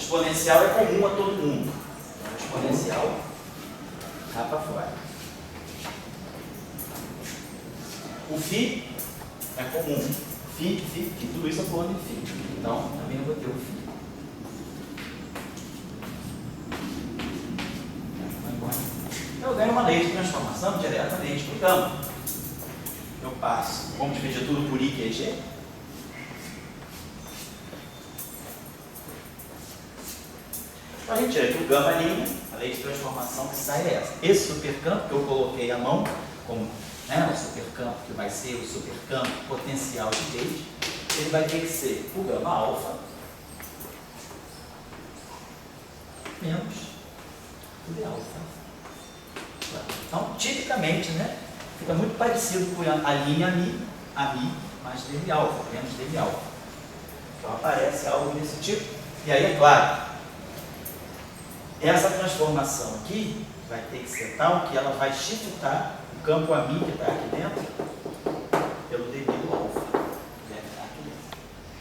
exponencial é comum a todo mundo. Então, o exponencial cá para fora. O φ é comum. Φ, tudo isso é por ordem de φ. Então, também eu vou ter o φ. Eu ganho uma lei de transformação diretamente para o campo. Eu passo, vamos dividir tudo por I, Q e G. Então, a gente tira aqui o gama linha, a lei de transformação que sai é essa. Esse supercampo que eu coloquei a mão, como o supercampo que vai ser o supercampo potencial de gate, ele vai ter que ser o gama alfa menos o de alfa. Então, tipicamente, né, fica muito parecido com a linha Mi mais dB alfa, menos dB alfa. Então, aparece algo desse tipo. E aí, é claro, essa transformação aqui vai ter que ser tal que ela vai shiftar o campo AMI que está aqui dentro pelo dB do alfa.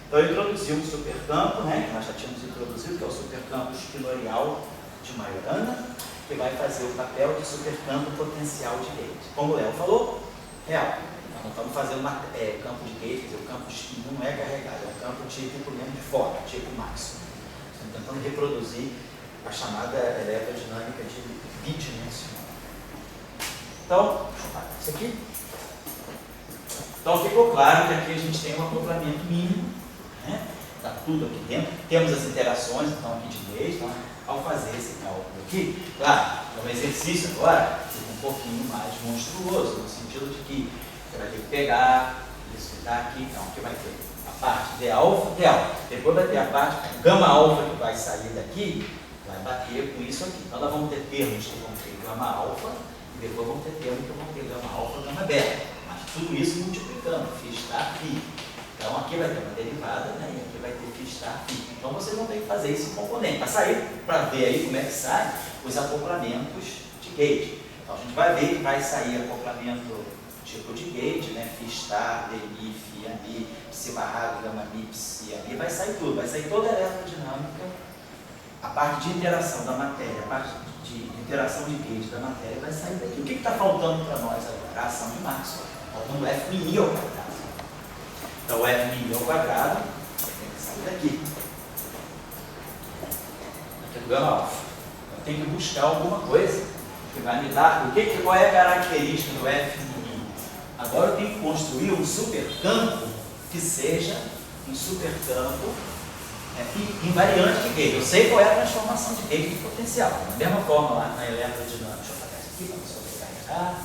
Então, eu introduzi um supercampo, né, que nós já tínhamos introduzido, que é o supercampo espinorial de Majorana, que vai fazer o papel de supercampo potencial de gate. Como o Léo falou, real. Nós não estamos fazendo campo de gate, quer dizer, o campo de spin não é carregado, é um campo tipo mesmo de forma, tipo máximo. Estamos tentando reproduzir a chamada eletrodinâmica de bidimensional. Então, deixa eu parar isso aqui. Então, ficou claro que aqui a gente tem um acoplamento mínimo, né? Está tudo aqui dentro. Temos as interações, então, aqui de gate, então, ao fazer esse cálculo aqui, claro, é um exercício agora um pouquinho mais monstruoso, no sentido de que você vai ter que pegar isso que está aqui, então aqui vai ter a parte de alfa, depois vai ter a parte gama alfa que vai sair daqui, vai bater com isso aqui. Então nós vamos ter termos que vão ter gama alfa e depois vamos ter termos que vão ter gama alfa e gama beta. Mas tudo isso multiplicando, φ está φ. Então aqui vai ter uma derivada, né? E aqui vai ter φ está φ. Então vocês vão ter que fazer isso em componente. Para sair, para ver aí como é que sai os acoplamentos de gate. Então a gente vai ver que vai sair acoplamento tipo de gate, né? Φ star, dmi, φ ami, psi barrado, gama mi, psi ami, vai sair tudo, vai sair toda a eletrodinâmica, a parte de interação da matéria, a parte de interação de gate da matéria vai sair daqui. O que está faltando para nós agora? A ação de Maxwell. Faltando F min ao quadrado. Então o F min ao quadrado tem que sair daqui. Aqui do gama alfa. Eu tenho que buscar alguma coisa que vai me dar. Qual é a característica do F min? Agora eu tenho que construir um supercampo que seja um supercampo invariante de gate. Eu sei qual é a transformação de gate de potencial. Da mesma forma lá na eletrodinâmica. Deixa eu apagar isso aqui para não sobrecarregar.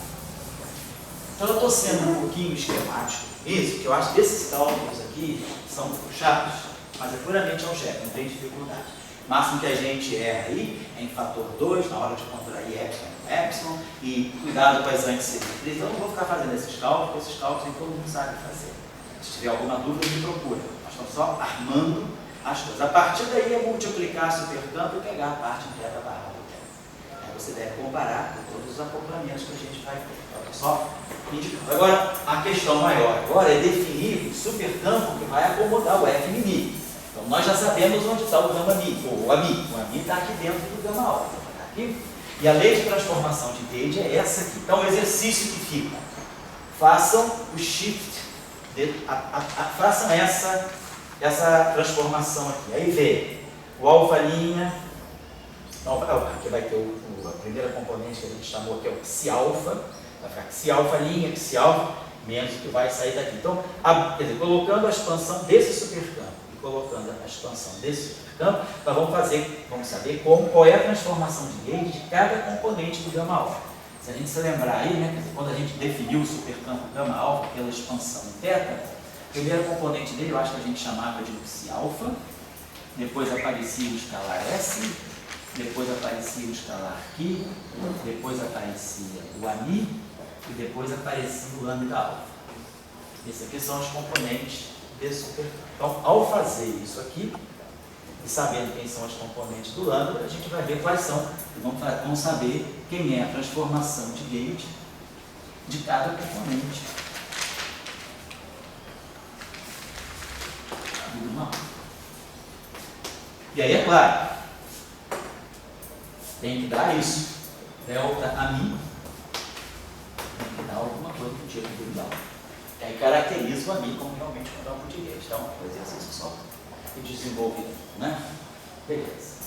Então eu estou sendo um pouquinho esquemático isso, que eu acho que esses cálculos aqui são chatos, mas é puramente algébrico, não tem dificuldade. O máximo que a gente erra aí é em fator 2, na hora de contrair epsilon, e cuidado com as antisserimetrias. Então eu não vou ficar fazendo esses cálculos, porque esses cálculos todo mundo sabe fazer. Se tiver alguma dúvida, me procura. Nós estamos só armando as coisas. A partir daí é multiplicar supercampo e pegar a parte inteira da barra do tempo. Aí você deve comparar com todos os acoplamentos que a gente vai ter. Então, só indicando. Agora, a questão maior agora é definir o supercampo que vai acomodar o F min. Então, nós já sabemos onde está o gama mi, ou o ami. O ami está aqui dentro do gama alfa. Tá aqui? E a lei de transformação de gauge é essa aqui. Então, o exercício que fica. Façam o shift, façam essa transformação aqui. Aí vê o alfa linha. Então, aqui vai ter a primeira componente que a gente chamou aqui, é o psi alfa. Vai ficar psi alfa linha, psi alfa, menos o que vai sair daqui. Então, quer dizer, colocando a expansão desse supercampo e colocando a expansão desse supercampo, nós vamos saber qual é a transformação de gauge de cada componente do gama alfa. Se a gente se lembrar aí, né, quer dizer, quando a gente definiu o supercampo gama alfa pela expansão em θ, o primeiro componente dele eu acho que a gente chamava de psi alfa, depois aparecia o escalar S, depois aparecia o escalar Q, depois aparecia o ami e depois aparecia o lambda alfa. Esses aqui são os componentes desse supercampo. Então, ao fazer isso aqui, e sabendo quem são os componentes do lambda, a gente vai ver quais são, e vamos saber quem é a transformação de gauge de cada componente do gama alfa. E aí, é claro, tem que dar isso. Delta a mim tem que dar alguma coisa do tipo individual. E aí caracteriza o a mim como realmente um campo de gauge. Então, o exercício só e desenvolvimento, né? Beleza.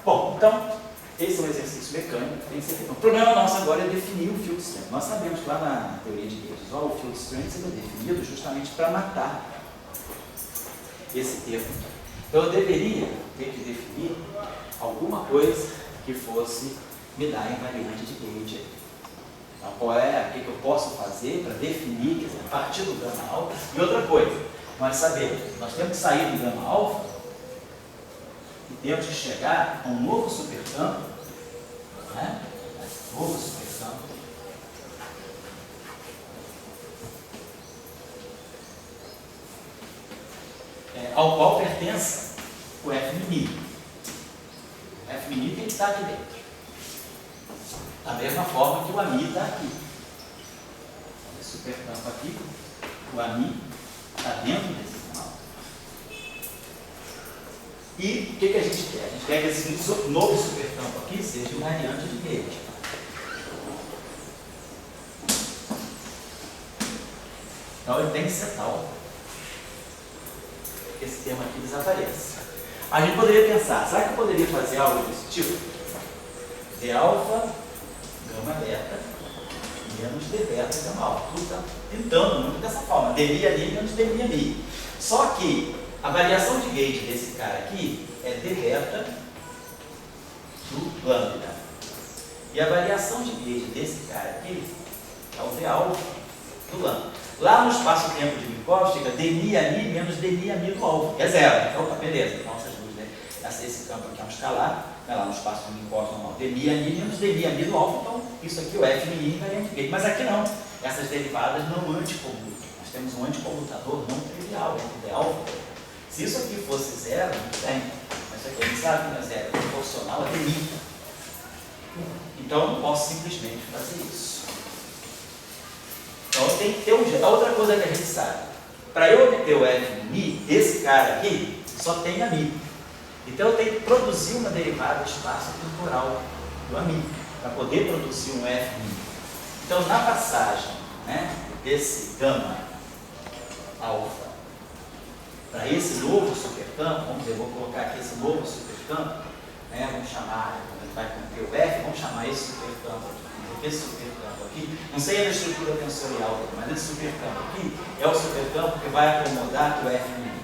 Bom, então, esse é um exercício mecânico que tem que ser feito. O problema nosso agora é definir o field strength. Nós sabemos que lá na teoria de gauges, o field strength ele é definido justamente para matar esse termo. Então, eu deveria ter que definir alguma coisa que fosse me dar invariante de gauge. Então, o que eu posso fazer para definir, quer dizer, a partir do gama alfa? E outra coisa, nós sabemos, nós temos que sair do gama alfa e temos que chegar a um novo supercampo, né? Novo supercampo, ao qual pertence o F mini. O F mini tem que estar aqui dentro. Da mesma forma que o AMI está aqui. Esse supercampo aqui, o AMI está dentro desse canal. E o que a gente quer? A gente quer que esse novo supercampo aqui seja invariante de gauge. Então ele tem que ser tal que esse termo aqui desapareça. A gente poderia pensar, será que eu poderia fazer algo desse tipo? D alfa, gama beta, menos D beta, gama alfa. Tudo está tentando muito dessa forma. DMI ali menos DMI ali. Só que a variação de gauge desse cara aqui é D beta do lambda. E a variação de gauge desse cara aqui é o D alfa do lambda. Lá no espaço-tempo de Minkowski fica DMI ali menos DMI ali do alfa, que é zero. Então, beleza. Então, essas duas, né? Esse campo aqui é um escalar, né? Lá no espaço de Minkowski normal, DMI ali menos DMI ali do alfa. Então, isso aqui, o F mini invariante de gauge. Mas aqui não. Essas derivadas não anticommutam. Nós temos um anticommutador não trivial entre D alfa. Se isso aqui fosse zero, não tem. Mas isso aqui a gente sabe que não é zero, é proporcional a DMI. Então, eu não posso simplesmente fazer isso. Então tem que ter um jeito. A outra coisa que a gente sabe, para eu obter o F mi, esse cara aqui só tem a mi. Então eu tenho que produzir uma derivada espaço-temporal do a mi, para poder produzir um F mi. Então na passagem, né, desse gama alfa para esse novo supercampo, vamos dizer, eu vou colocar aqui esse novo supercampo, né, vamos chamar, vai conter o F, vamos chamar esse supercampo aqui. Esse supercampo aqui, não sei a estrutura tensorial, mas esse supercampo aqui é o supercampo que vai acomodar o F mini.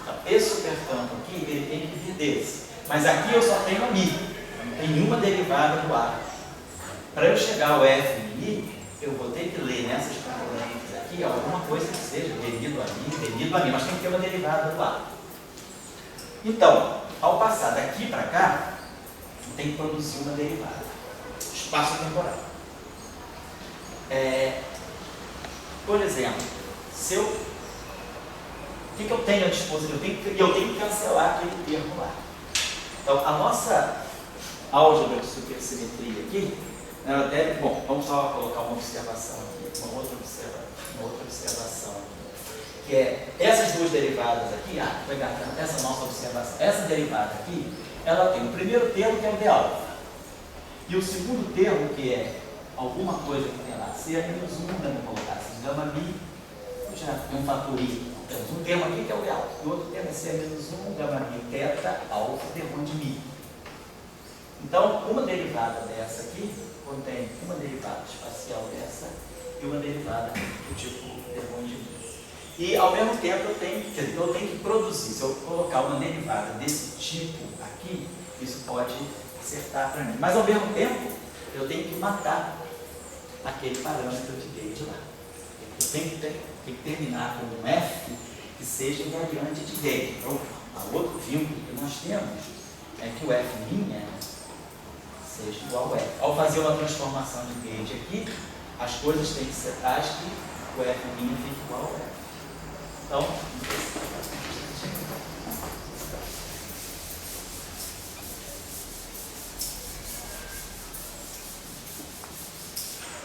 Então, esse supercampo aqui, ele tem que vir desse. Mas aqui eu só tenho a mi, não tem nenhuma derivada do A. Para eu chegar ao F mini, eu vou ter que ler nessas componentes aqui alguma coisa que seja devido a mi, mas tem que ter uma derivada do A. Então, ao passar daqui para cá, eu tenho que produzir uma derivada. Espaço temporal. Por exemplo, se eu, o que eu tenho à disposição? Eu tenho que cancelar aquele termo lá. Então, a nossa álgebra de supersimetria aqui, ela deve, bom, vamos só colocar uma observação aqui, uma outra observação aqui, que é essas duas derivadas aqui, vou pegar essa nossa observação, essa derivada aqui, ela tem o primeiro termo que é o D alfa. E o segundo termo, que é alguma coisa que tem lá, C é menos 1, vamos colocar assim, gama mi, já tem um fator I. Temos um termo aqui que é o alfa, e o outro termo é C é menos 1, gama mi, teta, alfa, termo de mi. Então, uma derivada dessa aqui contém uma derivada espacial dessa e uma derivada do tipo termo de mi. E, ao mesmo tempo, eu tenho que produzir, se eu colocar uma derivada desse tipo aqui, isso pode acertar para mim. Mas ao mesmo tempo, eu tenho que matar aquele parâmetro de gauge lá. Eu tenho que terminar com um F que seja invariante de gauge. Então, o outro vínculo que nós temos é que o F minha seja igual ao F. Ao fazer uma transformação de gauge aqui, as coisas têm que ser tais que o F minha fique igual ao F. Então,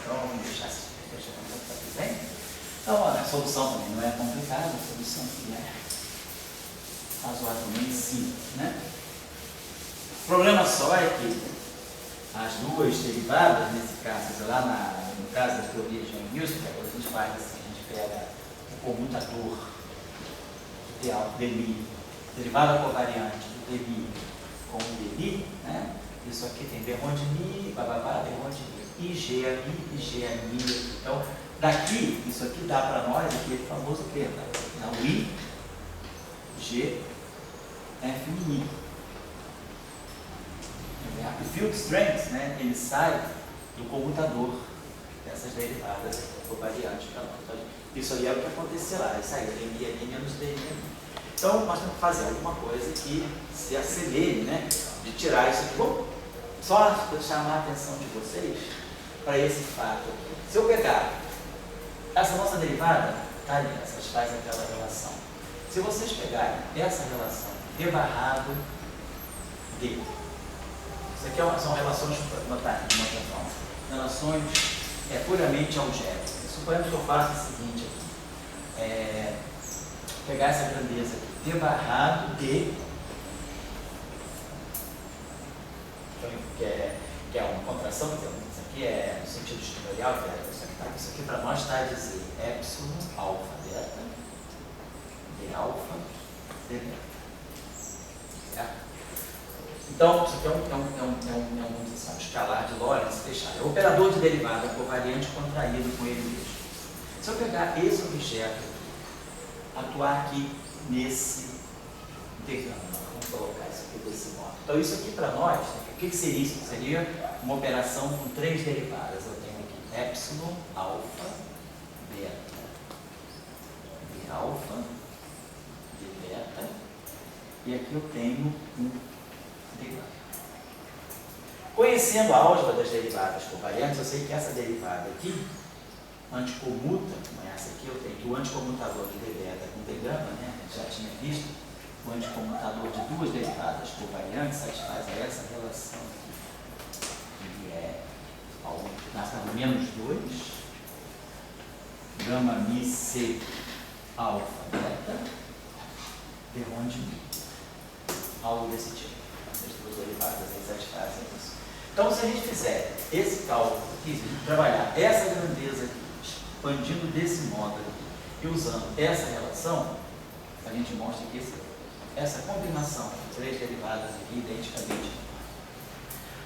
vamos deixar aqui bem. Então, olha, a solução também não é complicada, a solução aqui é razoavelmente simples, né? O problema só é que as duas derivadas, nesse caso, no caso da teoria de Young-Milstein, quando a gente faz assim, a gente pega o comutador de mi, derivada covariante do dmi com o dmi, né? Isso aqui tem d de mi, bababá, d de mi, e g a mi, e g a mi. Então, daqui, isso aqui dá para nós aquele famoso termo, não, I, G, F mi. O field strength, né, ele sai do comutador dessas derivadas covariantes para nós. Então, isso aí é o que acontecerá, vai sair dmi ali menos dmi ali. Então, nós temos que fazer alguma coisa que se assemelhe, né, de tirar isso aqui. Bom, só para chamar a atenção de vocês para esse fato aqui. Se eu pegar essa nossa derivada, tá ali, satisfaz aquela relação. Se vocês pegarem essa relação d barrado d, isso aqui são relações, de outra forma, relações puramente algébricas. Suponhamos que eu faça o seguinte aqui, pegar essa grandeza aqui, d barrado d, que é uma contração, isso aqui é no sentido estutorial, isso aqui para nós está a dizer epsilon, alfa, beta, d alfa, d beta. Certo? Então, isso aqui é um escalar de Lorentz fechado. É o operador de derivada covariante contraído com ele mesmo. Se eu pegar esse objeto, atuar aqui nesse integrando, vamos colocar isso aqui desse modo. Então, isso aqui para nós, o que seria isso? Seria uma operação com três derivadas. Eu tenho aqui epsilon, alfa, beta, d alfa, d beta, e aqui eu tenho um derivada. Conhecendo a álgebra das derivadas covariantes, eu sei que essa derivada aqui, anticomuta, como essa aqui, eu tenho que o anticomutador de d beta com d gama, né? A gente já tinha visto, o anticomutador de duas derivadas covariantes satisfaz a essa relação aqui, que é ao menos 2, gama mi c alfa beta, d de mi, algo desse tipo. Derivadas aí satisfazem isso. Então, se a gente fizer esse cálculo aqui, trabalhar essa grandeza aqui, expandindo desse modo aqui e usando essa relação, a gente mostra que essa combinação de três derivadas aqui identicamente.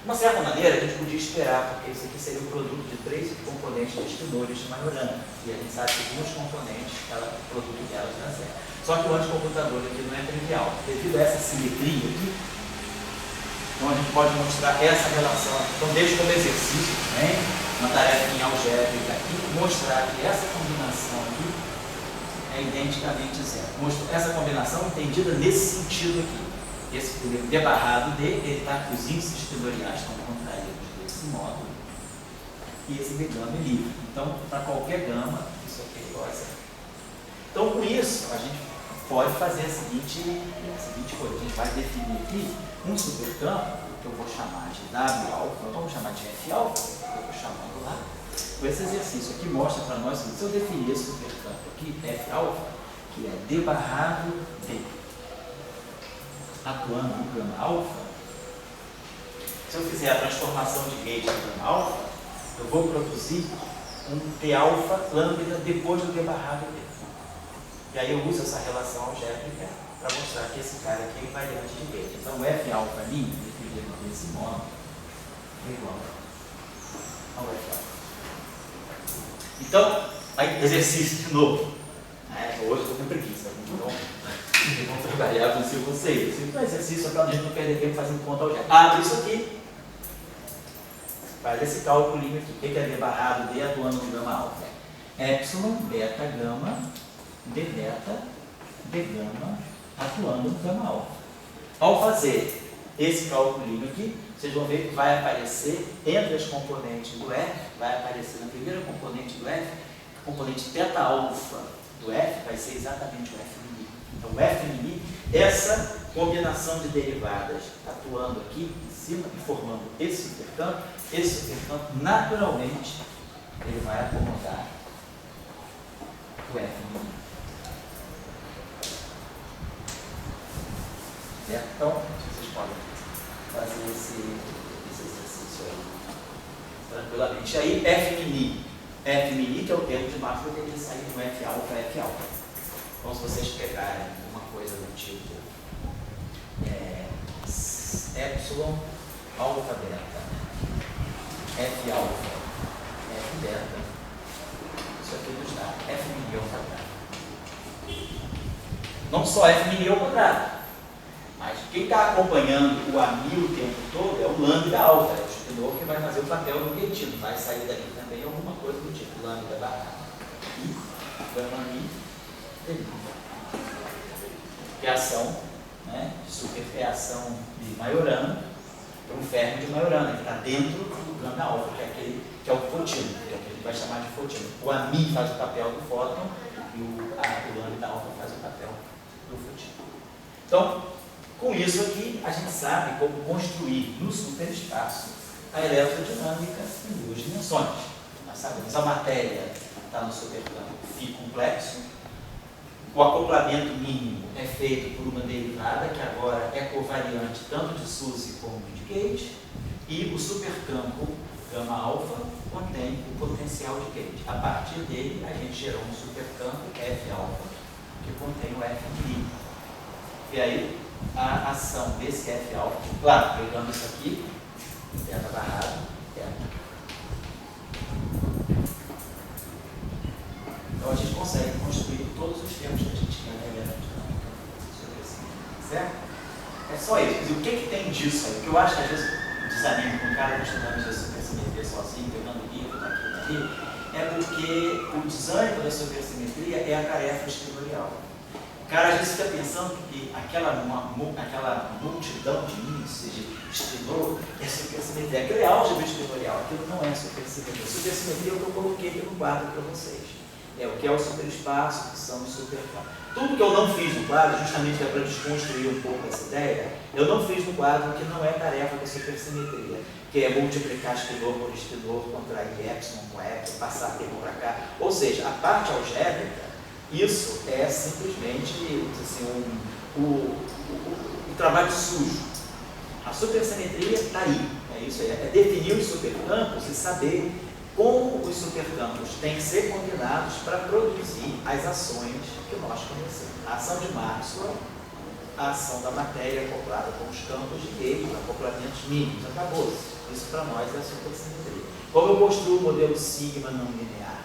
De uma certa maneira, a gente podia esperar, porque isso aqui seria o produto de três componentes de Spinori de Majorana. E a gente sabe que duas componentes, o produto delas dá certo. Só que o anticomputador aqui não é trivial. Devido a essa simetria aqui, então a gente pode mostrar essa relação aqui. Então deixa como exercício também, uma tarefa em algébrica aqui, mostrar que essa combinação aqui é identicamente zero. Essa combinação entendida nesse sentido aqui. Esse d barrado d, ele está com os índices espinoriais estão contraídos desse modo. E esse d gama é livre. Então, para qualquer gama, isso aqui é igual a zero. Então, com isso, a gente pode fazer a seguinte coisa. A gente vai definir aqui um supercampo, que eu vou chamar de W alfa, vamos chamar de F alfa, que eu estou chamando lá. Com esse exercício aqui mostra para nós, se eu definir esse supercampo aqui, F alfa, que é D barrado D, atuando no gama alfa, se eu fizer a transformação de gauge em gama alfa, eu vou produzir um T alfa lambda depois do D barrado D. E aí eu uso essa relação algébrica para mostrar que esse cara aqui é invariante de gauge. Então o F alfa ali, definido desse modo, é igual ao F alfa. Então, aí, exercício de novo. Hoje eu estou com preguiça, então vamos trabalhar com vocês. Então, exercício para a gente não perder tempo fazendo conta algébrica. Abre isso aqui, faz esse cálculo aqui. O que é D barrado D atuando no gama alfa? Epsilon, beta, gama, D beta, D gama, atuando no gama alfa. Ao fazer esse cálculo aqui, vocês vão ver que vai aparecer entre as componentes do F, vai aparecer na primeira componente do F, a componente θ alfa do F vai ser exatamente o F mini. Então, o F mini, essa combinação de derivadas atuando aqui em cima e formando esse supercampo naturalmente, ele vai acomodar o F mini. Certo? Então, vocês podem fazer esse exercício aí tranquilamente. Aí, F mini, que é o termo de máxima, deveria sair no F alfa, F alfa. Então, se vocês pegarem uma coisa do tipo epsilon, alfa, beta, F alfa, F beta, isso aqui nos dá F mini ao quadrado. Não só F mini ao quadrado, mas quem está acompanhando o AMI o tempo todo é o lambda alfa, é o estudador que vai fazer o papel do retido, vai sair daqui também alguma coisa do tipo lambda barra I, gama I, delta. Reação, né, superreação de Majorana para um ferro de Majorana, que está dentro do lambda alfa, que é o fotino, que é o que a gente vai chamar de fotino. O AMI faz o papel do fóton e o lambda alfa faz o papel do fotino. Então, com isso aqui, a gente sabe como construir no superespaço a eletrodinâmica em duas dimensões. Nós sabemos, a matéria está no supercampo φ complexo. O acoplamento mínimo é feito por uma derivada que agora é covariante tanto de SUSY como de Gauge, e o supercampo gama alfa contém o potencial de Gauge. A partir dele, a gente gerou um supercampo F alfa que contém o F mini. E aí, a ação desse F alfa, claro, pegando isso aqui, beta barrado, beta. Então a gente consegue construir todos os termos que a gente quer na eletrodinâmica sobre esse, certo? É só isso. O que tem disso aí? Porque eu acho que às vezes desanimo com o cara estudando de supersimetria sozinho, pegando livro daqui e dali, é porque o design da supersimetria é a tarefa escritorial. O cara às vezes fica pensando que aquela multidão de índices, de estudor, é supersimetria. Aquilo é álgebra escritorial, aquilo não é supersimetria. Supersimetria é o que eu coloquei aqui no quadro para vocês. É o que é o superespaço, que são os supercampos. Tudo que eu não fiz no quadro, justamente é para desconstruir um pouco essa ideia, eu não fiz no quadro que não é tarefa da supersimetria, que é multiplicar esquidor por esquidor, contrair epsilon com epsilon, passar termo para cá. Ou seja, a parte algébrica, isso é simplesmente assim, um trabalho sujo. A supersimetria está aí, é isso aí, é definir os supercampos e saber como os supercampos têm que ser combinados para produzir as ações que nós conhecemos. A ação de Maxwell, a ação da matéria acoplada com os campos de Gauge, acoplamentos mínimos, acabou-se. Isso para nós é a supersimetria. Como eu construo o modelo sigma não linear,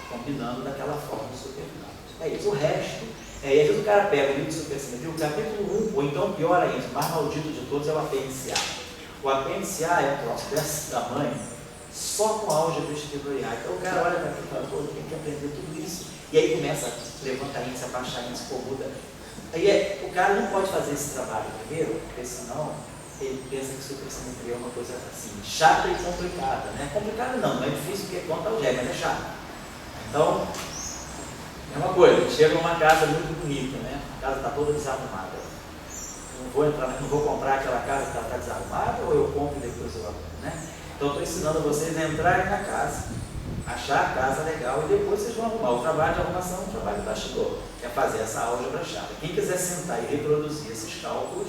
combinando daquela forma os supercampos. É isso. O resto, às vezes o cara pega o livro de supersimetria, o capítulo 1, ou então pior ainda, o mais maldito de todos é o apêndice A. O apêndice A é um troço desse tamanho, só com álgebra escritorial. Então o cara olha para aqui e fala, pô, tem que aprender tudo isso. E aí começa a levantar índice, abaixar índice, muda. Aí o cara não pode fazer esse trabalho primeiro, porque senão ele pensa que supersimetria é uma coisa assim, chata e complicada. Né? Complicada não é difícil porque conta algebra, mas é chato. Então, é uma coisa, chega numa casa muito bonita, né? A casa está toda desarrumada. Não vou comprar aquela casa que está desarrumada, ou eu compro e depois eu arrumo, né? Então, estou ensinando vocês a entrarem na casa, achar a casa legal e depois vocês vão arrumar. O trabalho de arrumação é um trabalho de bastidor, que é fazer essa álgebra chata. Quem quiser sentar e reproduzir esses cálculos,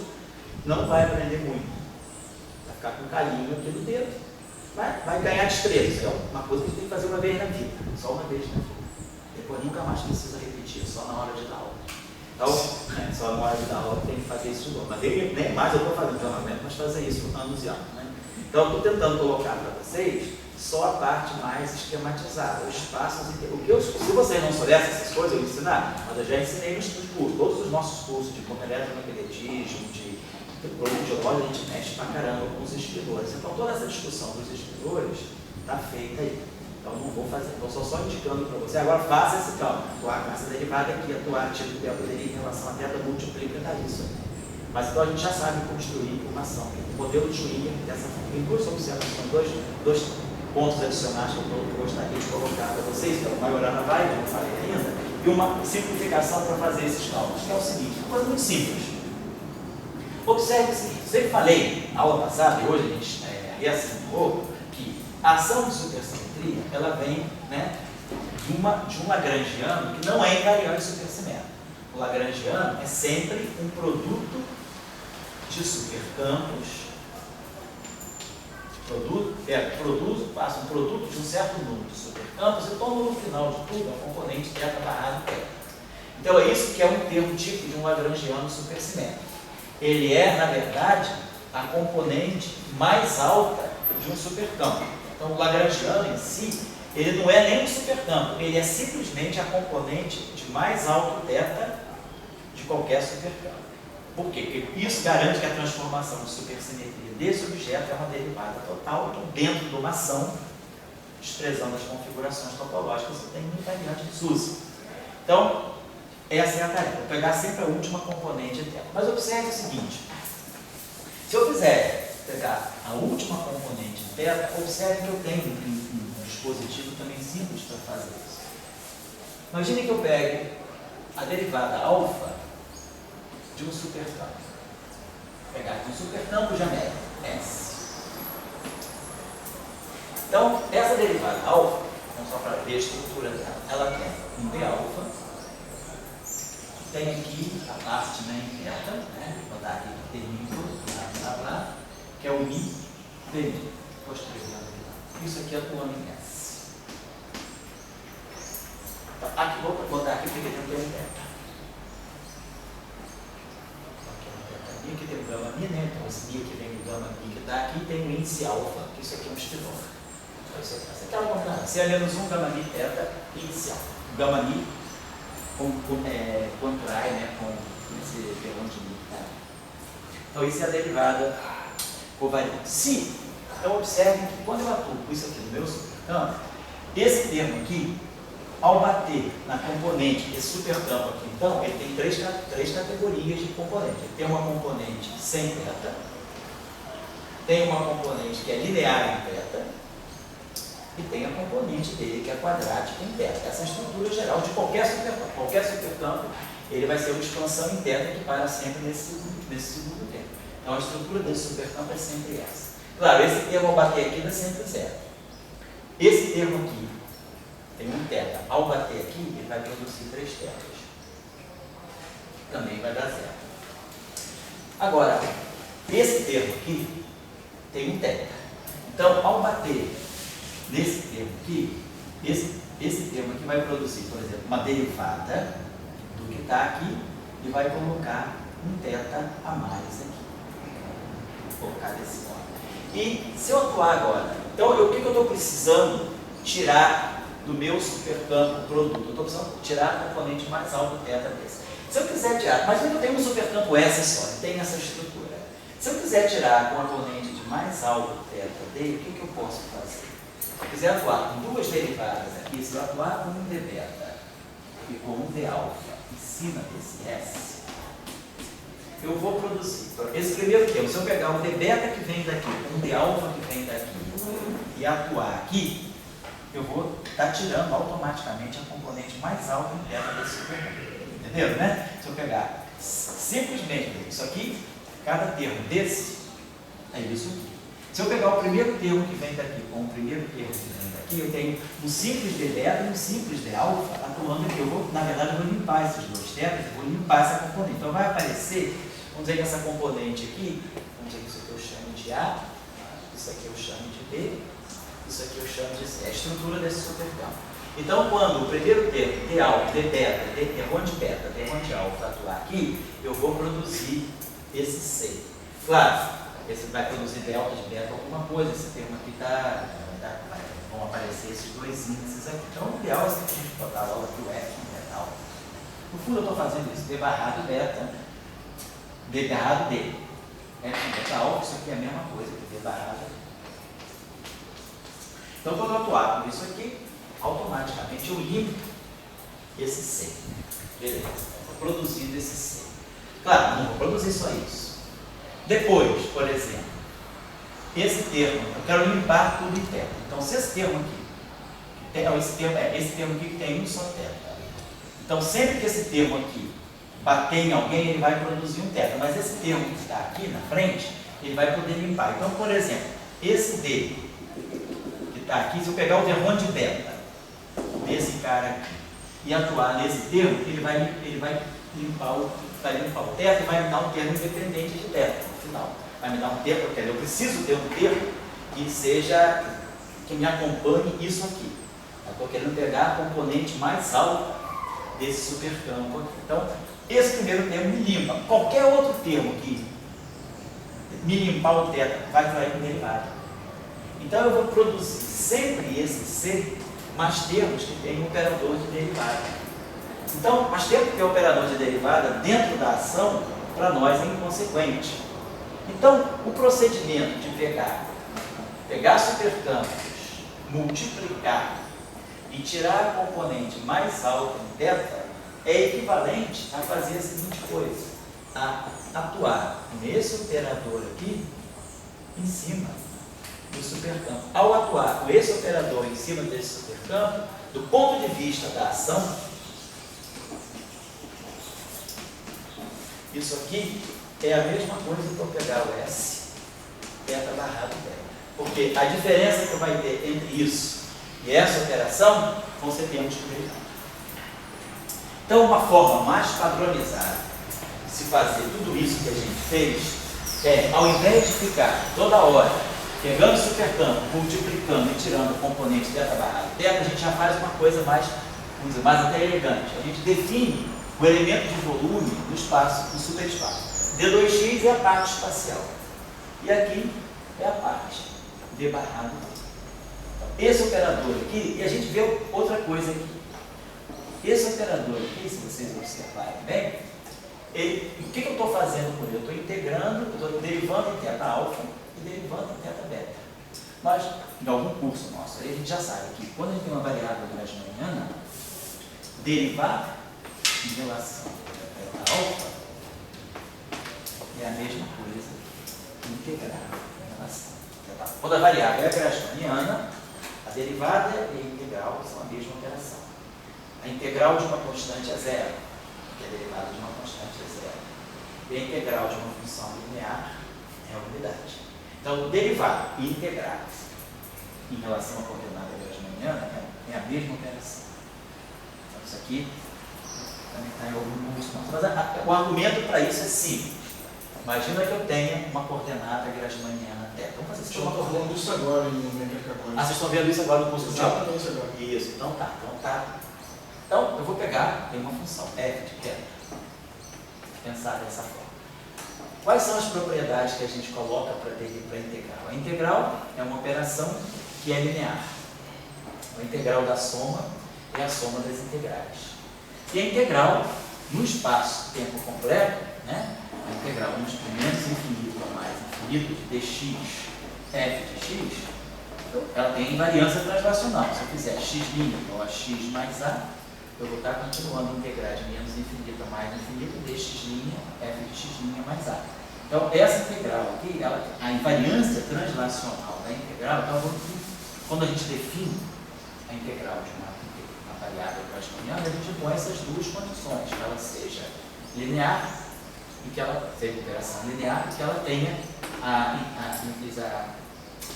não vai aprender muito. Vai ficar com calinho aqui no dedo, vai ganhar destreza. É uma coisa que a gente tem que fazer uma vez na vida, só uma vez na vida. Depois nunca mais precisa repetir, só na hora de dar aula. Então, só na hora de dar aula tem que fazer isso de novo. Mas nem mais eu estou fazendo treinamento, mas fazer isso anos e anos. Né? Então, eu estou tentando colocar para vocês só a parte mais esquematizada, os passos. Se vocês não soubessem essas coisas, eu vou ensinar, mas eu já ensinei nos cursos. Todos os nossos cursos de eletromagnetismo, de produto de óleo, a gente mexe pra caramba com os escritores. Então, toda essa discussão dos escritores está feita aí. Então, não vou fazer, estou só indicando para você. Agora, faça esse cálculo, atuar com essa derivada aqui, atuar tipo de poderia em relação à teta multiplica, dá isso aí. Mas então a gente já sabe construir uma ação. O modelo de Schwinger, tem duas observações, dois pontos adicionais que eu gostaria de colocar para vocês, que é o Majorana vai, que eu não falei ainda, e uma simplificação para fazer esses cálculos, que é o seguinte, uma coisa muito simples. Observe o seguinte, sempre falei, na aula passada, e hoje a gente reassinou, que a ação de supersimetria, ela vem, né, de um lagrangiano que não é invariante supersimétrico. O lagrangiano é sempre um produto de supercampos, faço um produto de um certo número de supercampos e tomo no final de tudo a componente θ barrado θ. Então é isso que é um termo tipo de um lagrangiano supersimétrico. Ele é, na verdade, a componente mais alta de um supercampo. Então o lagrangiano em si, ele não é nem um supercampo, ele é simplesmente a componente de mais alto θ de qualquer supercampo. Por quê? Porque isso garante que a transformação de supersimetria desse objeto é uma derivada total, então, dentro de uma ação, desprezando as configurações topológicas que tem no invariante de SUSY. Então, essa é a tarefa, vou pegar sempre a última componente θ. Mas observe o seguinte, se eu quiser pegar a última componente θ, observe que eu tenho um dispositivo também simples para fazer isso. Imagine que eu pegue a derivada alfa de um supercampo. Vou pegar aqui um supercampo genérico, S. Então, essa derivada alfa, então só para ver a estrutura dela, ela tem um B alfa, tem aqui a parte em θ, né? Vou botar aqui termino, blá, blá, blá, que é o Mi D. Vou escrever aqui. Isso aqui é atuando em S. Então, aqui, vou botar aqui porque tem um θ. Aqui tem o gama mi, né? Então esse mi aqui vem do gama mi que está aqui, tem o índice alfa, que isso aqui é um estilô. Então isso aqui é uma combinação. Se é menos 1, gama mi, θ, inicial. Gama mi contrai, né, com esse verão de mi. Tá? Então isso é a derivada covariante. Se, então observe que quando eu atuo com isso aqui no meu supercampo, esse termo aqui, ao bater na componente, esse supercampo aqui, então, ele tem três categorias de componente. Ele tem uma componente sem θ, tem uma componente que é linear em θ, e tem a componente dele que é quadrática em θ. Essa é a estrutura geral de qualquer supercampo. Qualquer supercampo, ele vai ser uma expansão em θ que para sempre nesse segundo termo. Então, a estrutura desse supercampo é sempre essa. Claro, esse termo ao bater aqui é sempre zero. Esse termo aqui, tem um θ. Ao bater aqui, ele vai produzir 3 θs. Também vai dar zero. Agora, esse termo aqui tem um θ. Então, ao bater nesse termo aqui, esse termo aqui vai produzir, por exemplo, uma derivada do que está aqui e vai colocar um θ a mais aqui. Vou colocar desse modo. E se eu atuar agora, então o que eu estou precisando tirar do meu supercampo produto? Eu estou precisando tirar a componente mais alta do θ desse. Se eu quiser tirar, mas eu tenho um supercampo S só, ele tem essa estrutura. Se eu quiser tirar a componente de mais alto θ dele, o que eu posso fazer? Se eu quiser atuar com duas derivadas aqui, se eu atuar com um d beta e com um d alfa em cima desse S, eu vou produzir esse primeiro termo. Se eu pegar o d beta que vem daqui, um d alfa que vem daqui e atuar aqui, eu vou estar tirando automaticamente a componente mais alta interna desse supercampo. Entenderam, né? Se eu pegar simplesmente isso aqui, cada termo desse, é isso aqui. Se eu pegar o primeiro termo que vem daqui com o primeiro termo que vem daqui, eu tenho um simples d beta e um simples d alfa atuando aqui. Na verdade, eu vou limpar esses dois termos, eu vou limpar essa componente. Então vai aparecer, vamos dizer que essa componente aqui, vamos dizer que isso aqui eu chamo de A, isso aqui eu chamo de B, isso aqui eu chamo de C, a estrutura desse supercampo. Então, quando o primeiro termo, D alfa, D beta, D termo de beta, termo de alfa atuar aqui, eu vou produzir esse C. Claro, esse vai produzir delta de beta alguma coisa, esse termo aqui vão aparecer esses dois índices aqui. Então, o ideal é que a gente botar logo aqui o F em beta alfa. No fundo, eu estou fazendo isso, D barrado beta, D barrado D. F em beta alfa, isso aqui é a mesma coisa que D barrado D. Então, quando eu atuar com isso aqui, automaticamente eu limpo esse C. Beleza, estou produzindo esse C. Claro, não vou produzir só isso. Depois, por exemplo, esse termo, eu quero limpar tudo em θ. Então, se esse termo aqui, esse termo aqui que tem um só θ. Então, sempre que esse termo aqui bater em alguém, ele vai produzir um θ. Mas esse termo que está aqui na frente, ele vai poder limpar. Então, por exemplo, esse D que está aqui, se eu pegar o termo de beta desse cara aqui e atuar nesse termo, ele vai limpar o θ e vai me dar um termo independente de beta. final. Vai me dar um termo, eu preciso ter um termo que seja, que me acompanhe isso aqui. Eu estou querendo pegar a componente mais alta desse supercampo aqui. Então, esse primeiro termo me limpa. Qualquer outro termo que me limpar o θ vai trair um derivado. Então, eu vou produzir sempre esse C mais termos que tem um operador de derivada. Então, mais termo que tem operador de derivada dentro da ação, para nós é inconsequente. Então, o procedimento de pegar supercampos, multiplicar e tirar a componente mais alta em θ é equivalente a fazer a seguinte coisa: a atuar nesse operador aqui em cima do supercampo. Ao atuar com esse operador em cima desse supercampo, do ponto de vista da ação, isso aqui é a mesma coisa que eu pegar o S, θ barrado θ. Porque a diferença que vai ter entre isso e essa operação vão ser termos de derivada. Então, uma forma mais padronizada de se fazer tudo isso que a gente fez é, ao invés de ficar toda hora pegando o supercampo, multiplicando e tirando o componente θ barrado θ, a gente já faz uma coisa mais, vamos dizer, mais até elegante. A gente define o elemento de volume do espaço, do superespaço. D2x é a parte espacial. E aqui é a parte d barrado. Então, esse operador aqui, e a gente vê outra coisa aqui. Esse operador aqui, se vocês observarem bem, o que eu estou fazendo com ele? Eu estou integrando, eu estou derivando em θ alfa e derivando em θ beta. Mas, em algum curso nosso, aí a gente já sabe que quando a gente tem uma variável grassmanniana, derivar em relação a θ alfa é a mesma coisa que integrar em relação a θ alfa. Quando a variável é grassmanniana, a derivada e a integral são a mesma operação. A integral de uma constante é zero, que a derivada de uma constante é zero. E a integral de uma função linear é a unidade. Então, derivar e integrar em relação à coordenada grassmanniana é a mesma operação. Então, isso aqui também está em algum curso. Mas o argumento para isso é simples. Imagina que eu tenha uma coordenada grassmanniana θ. Vamos fazer isso. Estou falando disso agora em mecânica. Vocês estão vendo isso agora no curso de aula? Exatamente agora. Isso, então tá. Então, eu vou pegar, tem uma função, f de θ. Pensar dessa forma. Quais são as propriedades que a gente coloca para integral? A integral é uma operação que é linear. A integral da soma é a soma das integrais. E a integral, no espaço-tempo completo, né? A integral no menos infinito a mais infinito de dx f de x, ela tem invariância translacional. Se eu fizer x' igual a x mais a, eu vou estar continuando a integrar de menos infinito a mais infinito dx' f de x' mais a. Então, essa integral aqui, a invariância translacional da integral, então, quando a gente define a integral de uma variável grassmanniana, a gente põe essas duas condições, que ela seja linear, e que ela seja operação linear, e que ela tenha a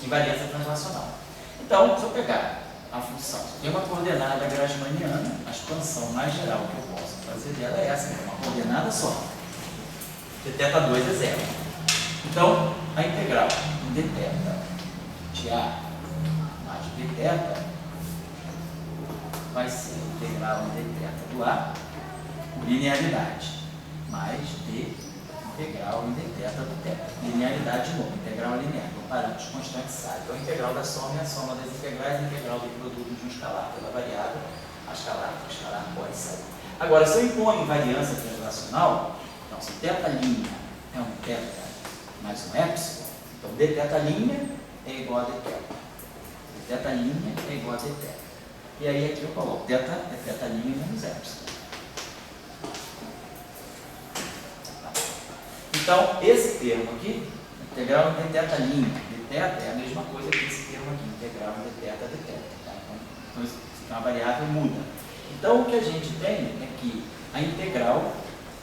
invariância translacional. Então, se eu pegar a função, se tem uma coordenada grassmanniana, a expansão mais geral que eu posso fazer dela é essa, é uma coordenada só. De θ2 é zero. Então, a integral de dθ de A mais dθ vai ser a integral de dθ do A por linearidade mais d integral em dθ do θ. Linearidade de novo, integral linear, comparando os constantes sai. Então, a integral da soma é a soma das integrais, a integral do produto de um escalar pela variável, o escalar pode sair. Agora, se eu imponho invariância translacional, então, se θ' é um θ mais um epsilon, então dθ' é igual a dθ. Dθ' é igual a dθ. E aí aqui eu coloco θ é θ' menos epsilon. Então, esse termo aqui, integral de θ' de θ é a mesma coisa que esse termo aqui, integral de θ de θ. Tá? Então, isso é uma variável muda. Então, o que a gente tem é que a integral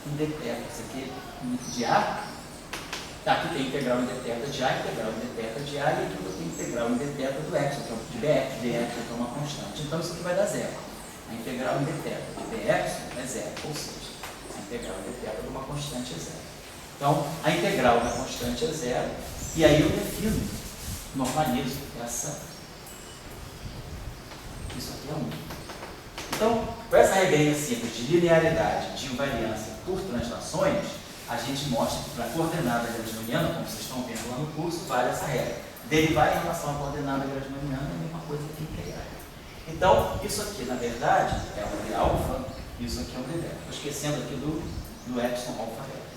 em dθ, isso aqui de A, tá, aqui tem integral em dθ de A, integral em dθ de A, e aqui eu tenho integral em dθ do epsilon, de bx, dx, que é uma constante. Então, isso aqui vai dar zero. A integral em dθ de bx é zero, ou seja, a integral em dθ de uma constante é zero. Então, a integral da constante é zero, e aí eu defino, normalizo isso aqui é 1. Então, com essa regrinha simples de linearidade, de invariância por translações, a gente mostra que para a coordenada grasmaniana, como vocês estão vendo lá no curso, vale essa regra. Derivar em relação à coordenada grasmaniana é a mesma coisa que integrar. Então, isso aqui, na verdade, é um de alfa, isso aqui é um de beta. Estou esquecendo aqui do epsilon alfa beta.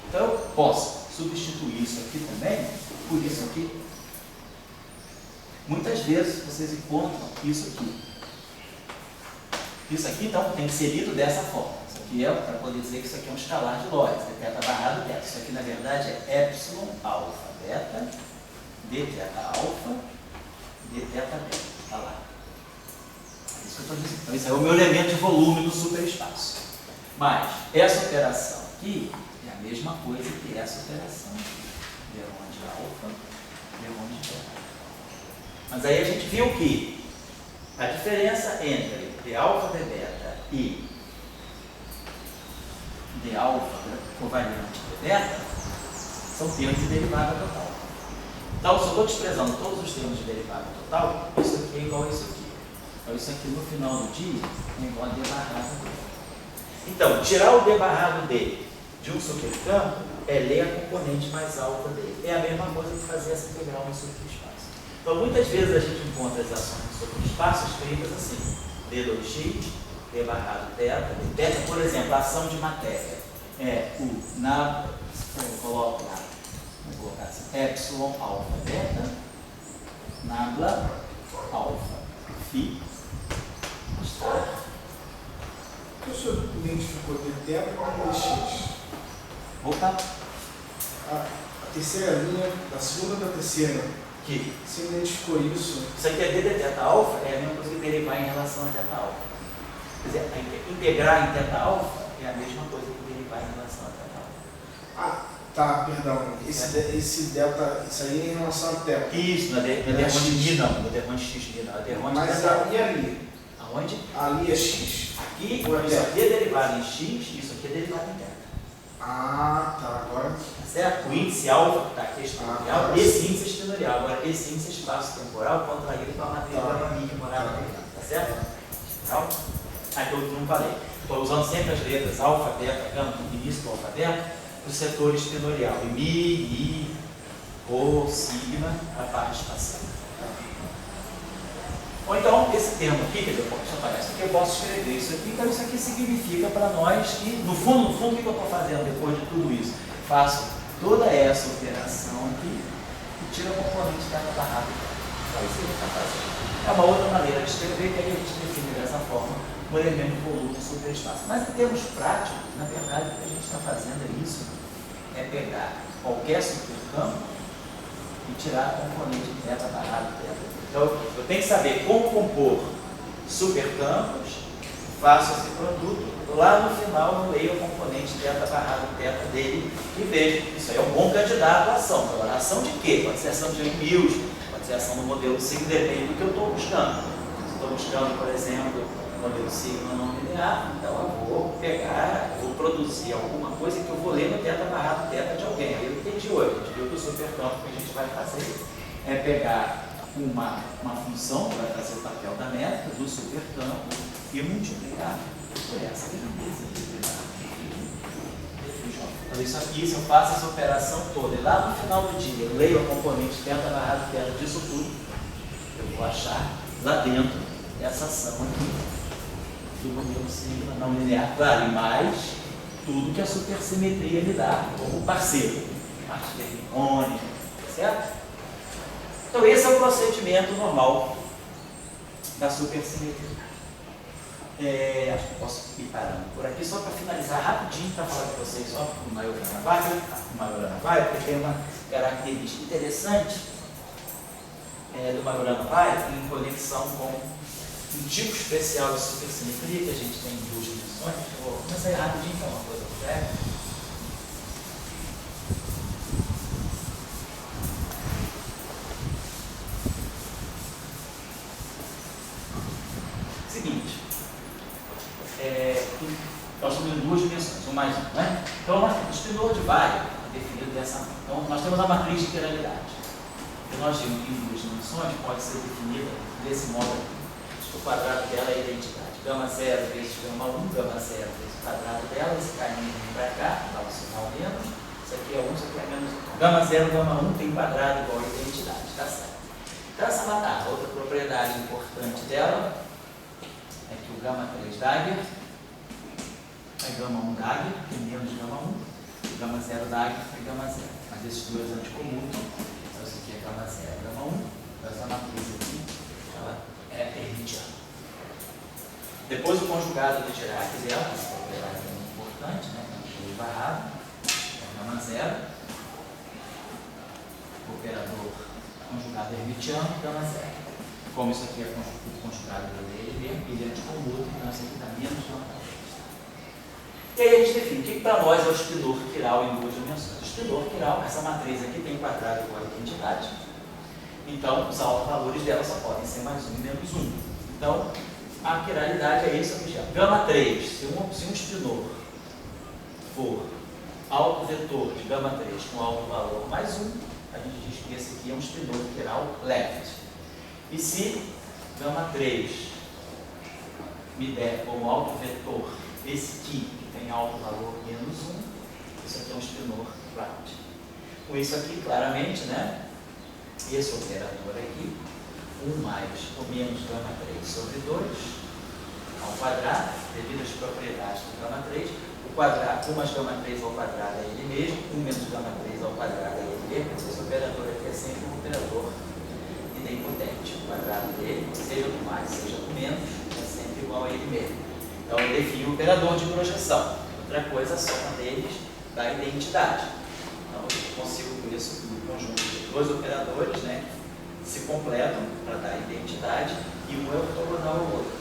Então, eu posso substituir isso aqui também por isso aqui. Muitas vezes vocês encontram isso aqui. Isso aqui, então, tem que ser lido dessa forma. Isso aqui é para poder dizer que isso aqui é um escalar de Lorentz, é θ barrado beta. Isso aqui, na verdade, é epsilon alfa beta, dθ alfa, dθ beta. Está lá. É isso que eu estou dizendo. Então, isso é o meu elemento de volume no superespaço. Mas essa operação aqui é a mesma coisa que essa operação aqui. D1 de alfa, D1 de beta. Mas aí a gente viu que a diferença entre d alfa de beta e d alfa covariante de beta são termos de derivada total. Então, se eu estou desprezando todos os termos de derivada total, isso aqui é igual a isso aqui. Então, isso aqui no final do dia é igual a d barrado d. Então, tirar o d barrado d de um supercampo é ler a componente mais alta dele. É a mesma coisa que fazer essa integral no superespaço. Então, muitas vezes a gente encontra as ações no superespaço escritas assim, d2x, d barrado θ, θ, por exemplo, a ação de matéria é o na, eu coloco lá, vou colocar assim, epsilon alfa beta, nabla alfa phi, está. O que o senhor identificou dθ como dx? Opa! A terceira linha, da segunda para a terceira. Que? Você identificou isso? Isso aqui é d de θ alfa, é a mesma coisa que derivar em relação a θ alfa. Quer dizer, integrar em θ alfa é a mesma coisa que derivar em relação a θ alfa. Ah, tá, perdão. Esse delta, isso aí é em relação a θ. Isso, não é derrame de μ não, não é derrame de x não, é derrame de Mas θ. e ali? Aonde? Ali é x. Aqui, isso aqui é derivado em x, isso aqui é derivado em θ. Ah, tá, agora. Tá certo? O índice alfa que está aqui é exponencial, esse índice é exponencial. Agora, esse índice é espaço-temporal contraído com a matriz da que morava aqui. Tá certo? Então, aí eu não falei. Estou usando sempre as letras alfa, beta, gama, no início do alfabeto, para o setor espinorial. E mi, i, rho, sigma, a parte espacial. Ou então, esse termo aqui, quer dizer, só aparece aqui, eu posso escrever isso aqui. Então, isso aqui significa para nós que, no fundo, o que eu estou fazendo depois de tudo isso? Faço toda essa operação aqui e tiro a componente da barrada. Só isso que está fazendo. É uma outra maneira de escrever, que aí a gente define dessa forma o elemento volume no superespaço. Mas, em termos práticos, na verdade, o que a gente está fazendo é isso, é pegar qualquer supercampo e tirar a componente θ barrado θ. Então, eu tenho que saber como compor supercampos, faço esse produto, lá no final eu leio a componente θ barrado θ dele e vejo. Isso aí é um bom candidato à ação. Agora, ação de quê? Pode ser ação de Mills, pode ser ação no modelo sigma, depende do que eu estou buscando. Se estou buscando, por exemplo, o modelo sigma não linear, então eu vou pegar, vou produzir alguma coisa que eu vou ler no θ barrado θ de alguém. Aí eu entendi hoje, a gente viu que o supercampo que a gente vai fazer é pegar uma função que vai fazer o papel da métrica do supercampo e multiplicar por essa grandeza de então, isso aqui, se eu faço essa operação toda e lá no final do dia eu leio a componente θ barrado θ disso tudo, eu vou achar lá dentro essa ação aqui do modelo sigma não linear, claro, e mais tudo que a supersimetria me dá como parceiro, parte termônica, certo? Então, esse é o procedimento normal da supersimetria. Acho que eu posso ir parando por aqui, só para finalizar rapidinho, para falar com vocês só do Majorana-Vaio, porque tem uma característica interessante do Majorana-Vaio em conexão com um tipo especial de supersimetria que a gente tem em duas dimensões. Eu vou começar aí rapidinho, então, uma coisa breve. Seguinte, nós somos em duas dimensões, ou mais um, né? Então, o espinor de Vaio, a dessa forma. Então, nós temos a matriz de quiralidade, que nós temos em duas dimensões, pode ser definida desse modo aqui. O quadrado dela é a identidade. Gama 0 vezes gama 1, gama 0 vezes o quadrado dela, esse caminho vem para cá, dá um sinal menos, isso aqui é 1, isso aqui é menos 1. Gama 0, gama 1 tem quadrado igual a identidade, tá certo? Então, essa matar, outra propriedade importante dela é que o gama 3 Dagger é gama 1 Dagger, que é menos gama 1, o gama 0 Dagger é gama 0. Mas esses dois anticomutam, então isso aqui é gama 0, gama 1, então essa matriz aqui, ela é hermitiana. Depois o conjugado de Dirac dela, essa propriedade é muito importante, né? O barrado, é gama 0, o operador conjugado hermitiano, gama 0. Como isso aqui é conjugado dele mesmo, ele é anticomuta, então isso aqui dá menos gama 3. E aí a gente define o que para nós é o espinor quiral em duas dimensões. O espinor quiral, essa matriz aqui tem quadrado igual a identidade, então os autovalores dela só podem ser mais 1 e menos 1. Então, a quiralidade é isso aqui. Gama 3, se um espinor for autovetor de gama 3 com alto valor mais 1, a gente diz que esse aqui é um espinor quiral left. E se gama 3 me der como autovetor esse aqui, que tem alto valor menos 1, isso aqui é um espinor right. Com isso aqui, claramente, né? Esse operador aqui, 1 mais ou menos gama 3 sobre 2 ao quadrado, devido às propriedades do gama 3, o quadrado, 1 mais gama 3 ao quadrado é ele mesmo, 1 menos gama 3 ao quadrado é ele mesmo, esse operador aqui é sempre um operador idempotente. O quadrado dele, seja do mais, seja do menos, é sempre igual a ele mesmo. Então ele define o operador de projeção. Outra coisa, a soma deles dá identidade. Então eu consigo com isso um conjunto de dois operadores, né, se completam para dar identidade e um é ortogonal ao outro.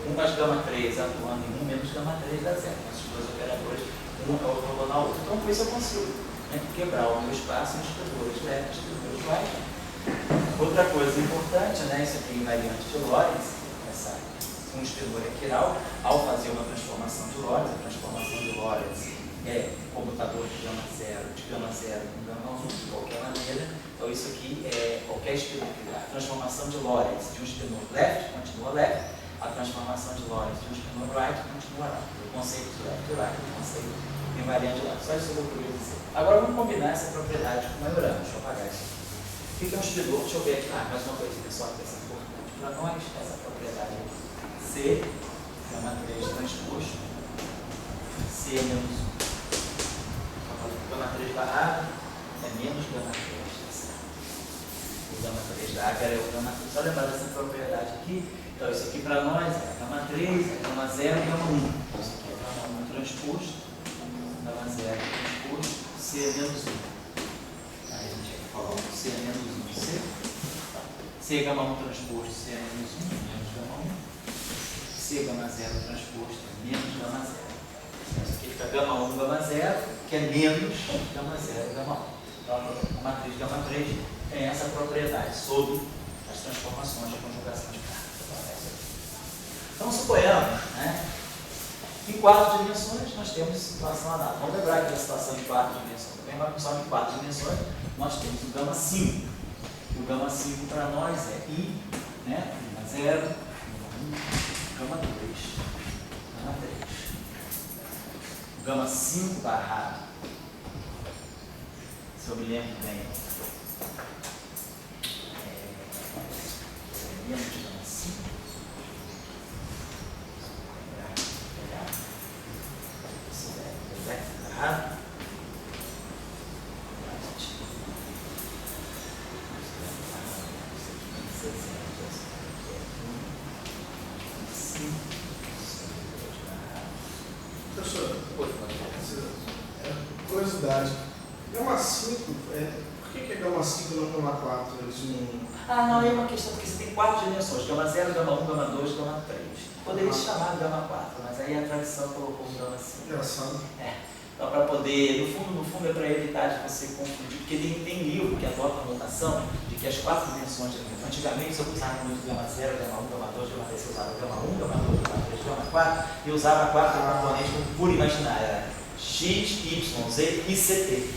1 mais gama 3 atuando em 1 menos gama 3 dá 0. Esses dois operadores, um é ortogonal ao outro. Então com isso eu consigo, né, quebrar o meu espaço em espinores left e espinores right. Outra coisa importante, né, isso aqui é invariante de Lorentz, um espinor é quiral, ao fazer uma transformação de Lorentz, a transformação de Lorentz é comutador de gama 0 com gama 1, de qualquer maneira. Então isso aqui é qualquer espinor. A transformação de Lorentz de um espinor left continua left, a transformação de Lorentz de um espinor right continua right. O conceito de left e right, o conceito invariante de Lorentz. Só isso que eu queria dizer. Agora vamos combinar essa propriedade com o Majorana. Deixa eu apagar isso aqui. O que é um espinor? Deixa eu ver aqui. Mais uma coisa, pessoal, que é importante para nós, essa propriedade aqui. C, gama 3 transposto, C é menos 1. Gama 3 barrado é menos gama 3, tá certo? O gama 3 da água é o gama 3. Só lembrar dessa propriedade aqui. Então, isso aqui para nós é gama 3, é gama 0 e gama 1. Então, isso aqui é gama 1 transposto, gama 0 transposto, C é menos 1. Aí a gente vai falar C é menos 1. C é gama 1 transposto, C é menos 1, menos gama 1. C gama 0 transposto, menos gama 0. Isso aqui fica gama 1, gama 0, que é menos gama 0, gama 1. Então, a matriz gama 3 tem essa propriedade sobre as transformações de conjugação de cargas. Então, suponhamos, né, em 4 dimensões nós temos situação análoga. Vamos lembrar que a situação de 4 dimensões, também uma função de 4 dimensões, nós temos o gama 5. E o gama 5 para nós é I, né, gama 0, gama 1, gama 2, gama 3. Gama 5 barrado, se eu me lembro bem, menos de gama 5. Barrado. Professor, curiosidade, gama 5, por que é gama 5 e não gama 4? Não, é uma questão, porque você tem 4 dimensões, gama 0, gama 1, gama 2, gama 3. Poderia se chamar de gama 4, mas aí a tradição colocou gama 5. Engraçado. Então, para poder, no fundo é para evitar de você confundir, porque tem livro que adota a notação de que as 4 dimensões, antigamente você usava muito gama 0, gama 1, gama 2, gama 3, você usava gama 1, gama 2, gama 3, gama 4, e usava 4 componentes como pura imaginária, X, Y, Z e CT.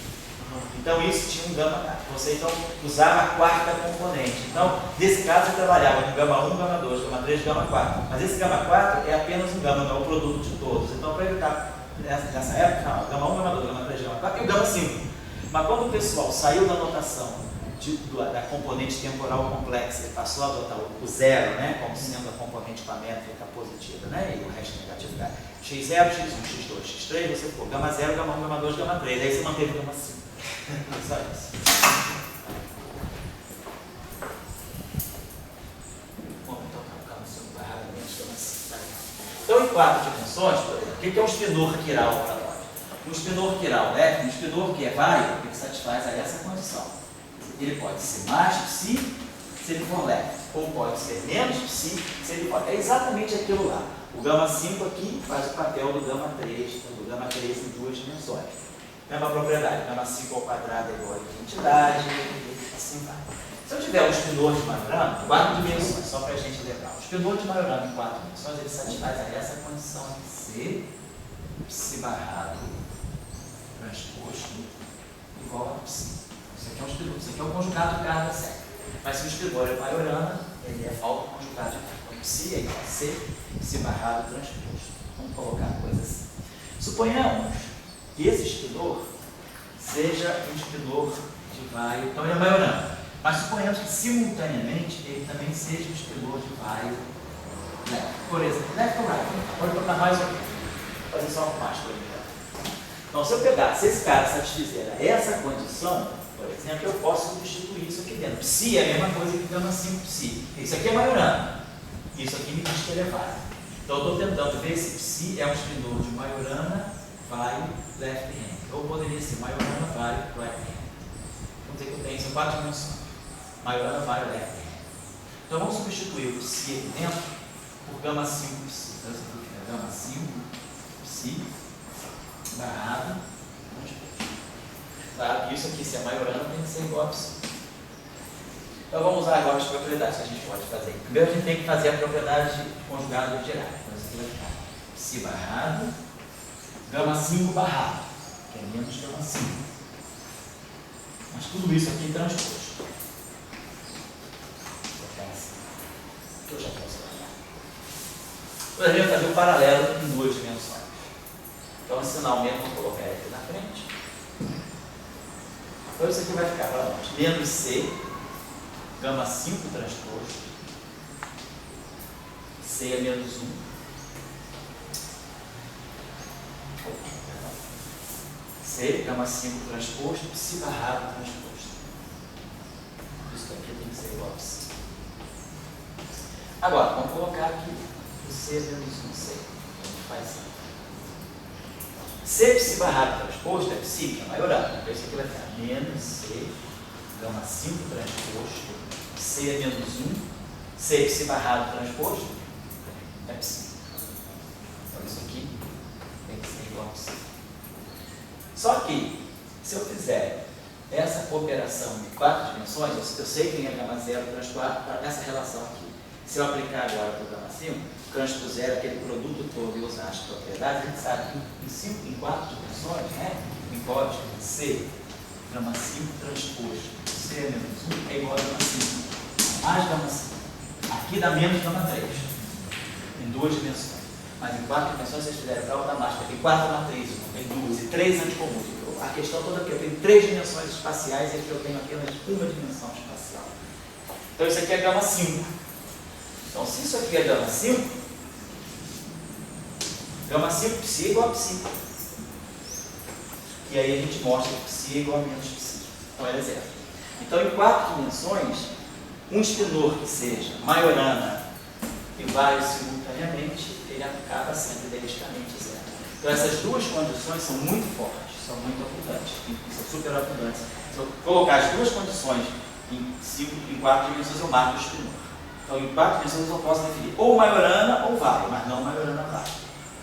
Então isso tinha um gama 4. Você então usava a quarta componente. Então, nesse caso, você trabalhava com gama 1, gama 2, gama 3, gama 4. Mas esse gama 4 é apenas um gama, não é o produto de todos. Então, para evitar nessa época, não, gama 1, gama 2, gama 3, gama 4 e o gama 5. Mas quando o pessoal saiu da notação da componente temporal complexa e passou a adotar o zero, né, como sendo a componente com a métrica positiva, né, e o resto negativo, né? x0, x1, x2, x3, você ficou gama 0, gama 1, gama 2, gama 3. Aí você manteve gama 5. Só isso. Então, em 4 dimensões, por exemplo, o que é um espinor quiral para nós? Um espinor quiral, né? Um espinor que é vário, ele satisfaz a essa condição. Ele pode ser mais psi se ele for leve, ou pode ser menos psi se ele for. É exatamente aquilo lá. O gama 5 aqui faz o papel do gama 3, do gama 3 em 2 dimensões. Mesma propriedade, gama 5 ao quadrado é igual a identidade, e assim vai. Se eu tiver um espinor de Majorana, 4 dimensões, só para a gente lembrar. O espinor de Majorana em 4 dimensões, ele satisfaz a essa condição de ser psi barrado transposto igual a psi. Isso aqui é um espinor, isso aqui é um conjugado de carga seca. Mas se o espinor é Majorana, ele é autoconjugado de carga. Então, psi é igual a C, psi barrado transposto. Vamos colocar a coisa assim. Suponhamos que esse espinor seja um espinor de vaio, então ele é Majorana. Mas suponhamos que simultaneamente ele também seja um espinor de vaio leve. Por exemplo, left ou right? Pode botar mais ou menos. Fazer só um mais, por exemplo. Então, se eu pegar, se esse cara satisfizer essa condição, por exemplo, eu posso substituir isso aqui dentro. Psi é a mesma coisa que gama 5 psi. Isso aqui é Majorana. Isso aqui me diz que ele é vaio. Então, eu estou tentando ver se psi é um espinor de Majorana, vaio, left hand. Ou poderia ser Majorana, vaio, right hand. Vamos dizer que eu tenho isso em 4 dimensões. Majorana, vaio, left hand. Então, vamos substituir o psi aqui dentro por gama 5 psi. Então, isso aqui fica gama 5 psi barrado transposto. Claro que isso aqui, se é Majorana, tem que ser igual a psi. Então vamos usar agora as propriedades que a gente pode fazer. Primeiro a gente tem que fazer a propriedade conjugada de Dirac. Então isso aqui vai ficar psi barrado, gama 5 barrado, que é menos gama 5. Mas tudo isso aqui transposto. Que eu já posso falar. Poderia fazer o paralelo em 2 dimensões. Então, esse sinal mesmo, vou colocar ele aqui na frente. Então, isso aqui vai ficar para nós. Menos C, gama 5 transposto. C é menos 1. C, gama 5 transposto, psi barrado transposto. Isso aqui tem que ser igual a psi. Agora, vamos colocar aqui o C é menos 1, C. A gente faz assim. C psi barrado transposto é psi, que é Majorana. Então isso aqui vai ficar menos C, gama 5 transposto, C é menos 1, C psi barrado transposto é psi. Então isso aqui tem que ser igual a psi. Só que, se eu fizer essa operação de 4 dimensões, eu sei que é gama 0 transposto para essa relação aqui. Se eu aplicar agora para o gama 5, transpuser aquele produto todo e usar as propriedades, a gente sabe que em 4 dimensões, né, em código C, gama 5 transposto, C é menos 1 é igual a gama 5. Mais gama 5. Aqui dá menos gama 3. Em 2 dimensões. Mas em 4 dimensões, vocês fizeram para outra mágica. Tem 4 matrizes, tem 2 e 3 anticomuns. A questão toda aqui, eu tenho 3 dimensões espaciais e aqui eu tenho apenas uma dimensão espacial. Então isso aqui é gama 5. Então, se isso aqui é gama 5, gama 5 psi é igual a psi. E aí a gente mostra que psi é igual a menos psi. Então, é 0. Então, em 4 dimensões, um espinor que seja Majorana e vaio simultaneamente, ele acaba sendo identicamente 0. Então, essas duas condições são muito fortes, são muito abundantes, são super abundantes. Se eu colocar as duas condições em 4 dimensões, eu marco o espinor. Então, em 4 dimensões, eu posso definir ou Majorana ou vaio, mas não Majorana vaio,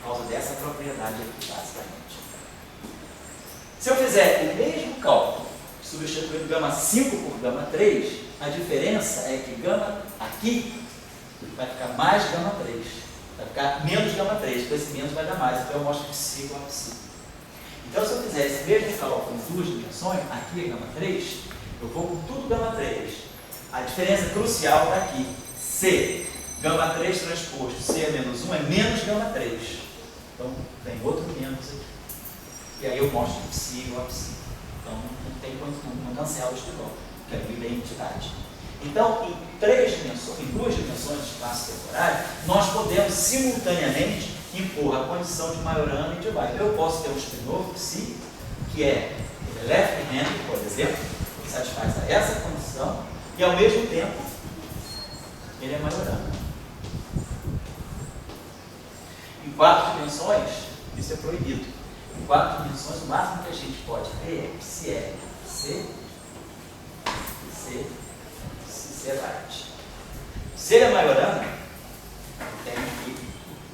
por causa dessa propriedade aqui, basicamente. Se eu fizer o mesmo cálculo, substituindo gama 5 por gama 3, a diferença é que gama aqui vai ficar mais gama 3, vai ficar menos gama 3, porque esse menos vai dar mais, então eu mostro que psi igual a psi. Então, se eu fizer esse mesmo cálculo em duas dimensões, aqui é gama 3, eu vou com tudo gama 3. A diferença crucial está aqui. C, gama 3 transposto, C é menos 1, é menos gama 3. Então, tem outro menos aqui. E aí eu mostro que psi igual a psi. Então, não cancela o espirol, que é a identidade. Então, em duas dimensões de espaço temporário, nós podemos simultaneamente impor a condição de Majorana e de Weyl. Eu posso ter um spinor psi, que é left-handed, por exemplo, que satisfaz essa condição, e ao mesmo tempo ele é Majorana. Em 4 dimensões, isso é proibido. Em 4 dimensões, o máximo que a gente pode ter é psi é C, C, C right. Se ele é Majorana, tem que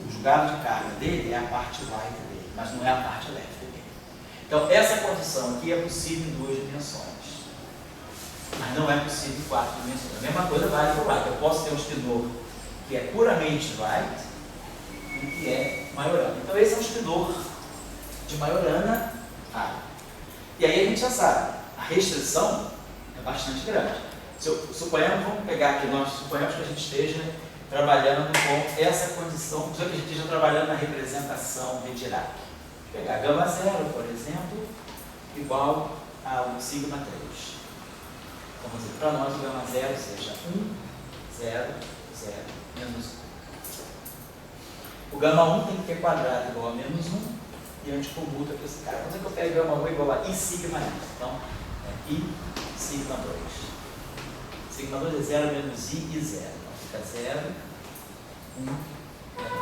o julgado de carga dele é a parte right dele, mas não é a parte left dele. Então, essa condição aqui é possível em 2 dimensões, mas não é possível em 4 dimensões. A mesma coisa vale para o right. Eu posso ter um spinor que é puramente right e que é Majorana. Então, esse é um spinor de Majorana A. E aí a gente já sabe, a restrição é bastante grande. Suponhamos, vamos pegar aqui, nós suponhamos que a gente esteja trabalhando com essa condição, que a gente esteja trabalhando na representação de Dirac. Vou pegar gama 0, por exemplo, igual ao sigma 3. Vamos dizer, para nós o gama 0 seja 1, 0, 0, menos 1. O gama 1 tem que ter quadrado igual a menos 1, e a gente comuta com esse cara. Vamos dizer que eu pego gama 1 igual a I sigma 1. Então, é I sigma 2. Sigma 2 é 0 menos I e 0. Então fica 0, 1, menos 1, 0.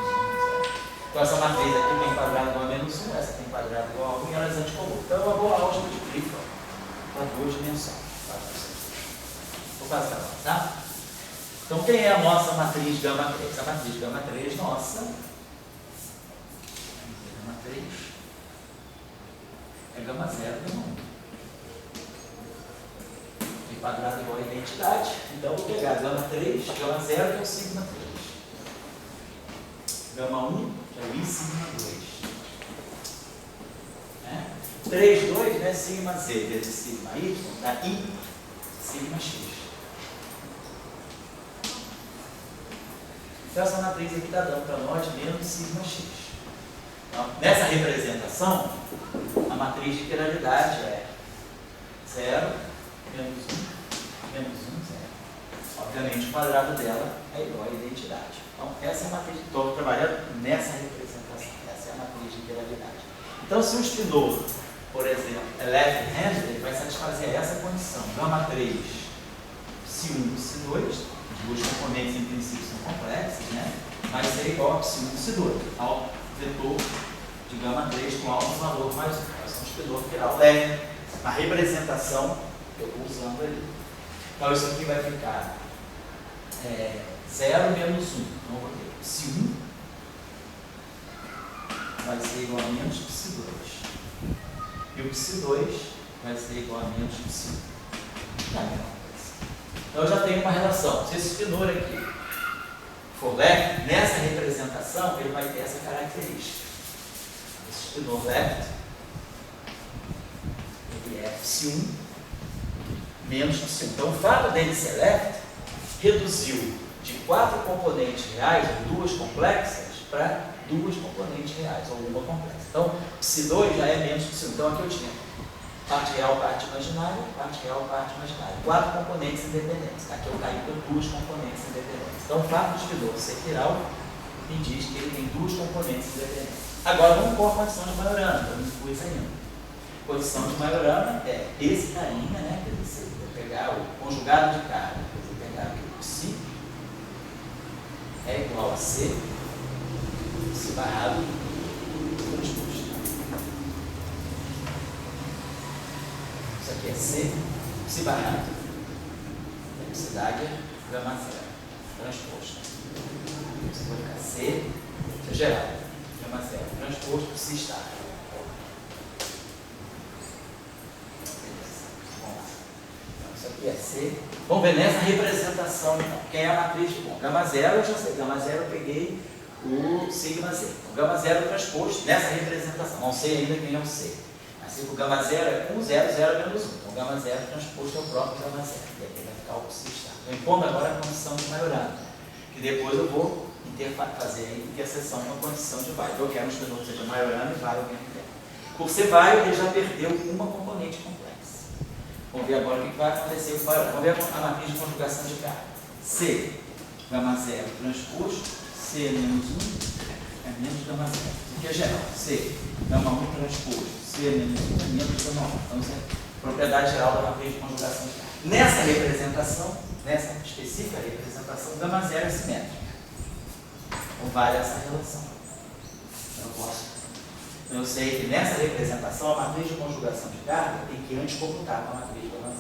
Então essa matriz aqui tem quadrado igual a menos 1, essa tem quadrado igual a 1 e elas anticomutam. Então é uma boa álgebra de Clifford para 2 dimensões. Vou passar lá, tá? Então quem é a nossa matriz gama 3? A matriz gama 3 nossa, gama 3, é gama 0, gama 1. Quadrado igual a identidade, então vou pegar gama 3, gama 0, que é o sigma 3. Gama 1, que é o I sigma 2. Né? 3, 2, né? Sigma Z vezes sigma Y, dá I sigma X. Então essa matriz aqui está dando para nós menos sigma X. Então, nessa representação, a matriz de quiralidade é 0, menos 1, menos 1, 0. Obviamente, o quadrado dela é igual à identidade. Então, essa é a matriz. Estou trabalhando nessa representação. Essa é a matriz de quiralidade. Então, se um spinor, por exemplo, é left-handed, ele vai satisfazer essa condição. Gama 3, psi1, psi2, duas componentes em princípio são complexas, né? Vai ser igual a psi1, psi2, ao vetor de gama 3 com alto valor mais 1. Vai ser um spinor viral leve. A representação que eu estou usando ali. Então, isso aqui vai ficar 0 menos 1. Então, eu vou ter psi1 vai ser igual a menos psi2. E o psi2 vai ser igual a menos psi1. Então, eu já tenho uma relação. Se esse spinor aqui for left, nessa representação, ele vai ter essa característica. Esse spinor left, ele é psi1 menos psi1. Então, o fato dele ser left reduziu de 4 componentes reais, ou 2 complexas, para 2 componentes reais, ou uma complexa. Então, psi2 já é menos psi1. Então, aqui eu tinha parte real, parte imaginária, parte real, parte imaginária. 4 componentes independentes. Aqui eu caí com 2 componentes independentes. Então, o fato de spinor ser viral me diz que ele tem 2 componentes independentes. Agora, vamos pôr a condição de Majorana, que eu não pus ainda. Condição de Majorana é esse carinha, né? Quer dizer, se eu pegar o conjugado de carga, quer dizer, pegar aqui o psi, é igual a C, psi barrado, transposto. Isso aqui é C, psi barrado, psi dagger, gama 0, transposto. Você vai ficar C, isso é geral, gama 0, transposto, psi estável. Isso aqui é C. Vamos ver nessa representação, então. Quem é a matriz de bom? Gama 0 eu já sei. Gama 0 eu peguei o sigma Z. Então, gama 0 transposto nessa representação. Não sei ainda quem é o C. Se o gama 0 é 1, 0, 0 menos 1. Então, o gama 0 transposto é o próprio gama 0. E aqui vai ficar o psi estar. Estou impondo agora a condição de Majorana, que depois eu vou fazer a interseção com a condição de Weyl. Eu quero um espinor que seja Majorana e Weyl ao mesmo tempo. Por ser Weyl, ele já perdeu uma componente complexa. Vamos ver agora o que vai acontecer com o Majorana. Vamos ver a matriz de conjugação de carga. C, gama 0 transposto, C menos 1 é menos gama 0. O que é geral? C, gama 1 transposto, C menos 1 é menos gama 1. Então, isso é propriedade geral da matriz de conjugação de carga. Nessa representação, nessa específica representação, gama 0 é simétrica. Então, vale essa relação. Eu sei que nessa representação, a matriz de conjugação de carga tem que antes computar com a matriz de gama 0.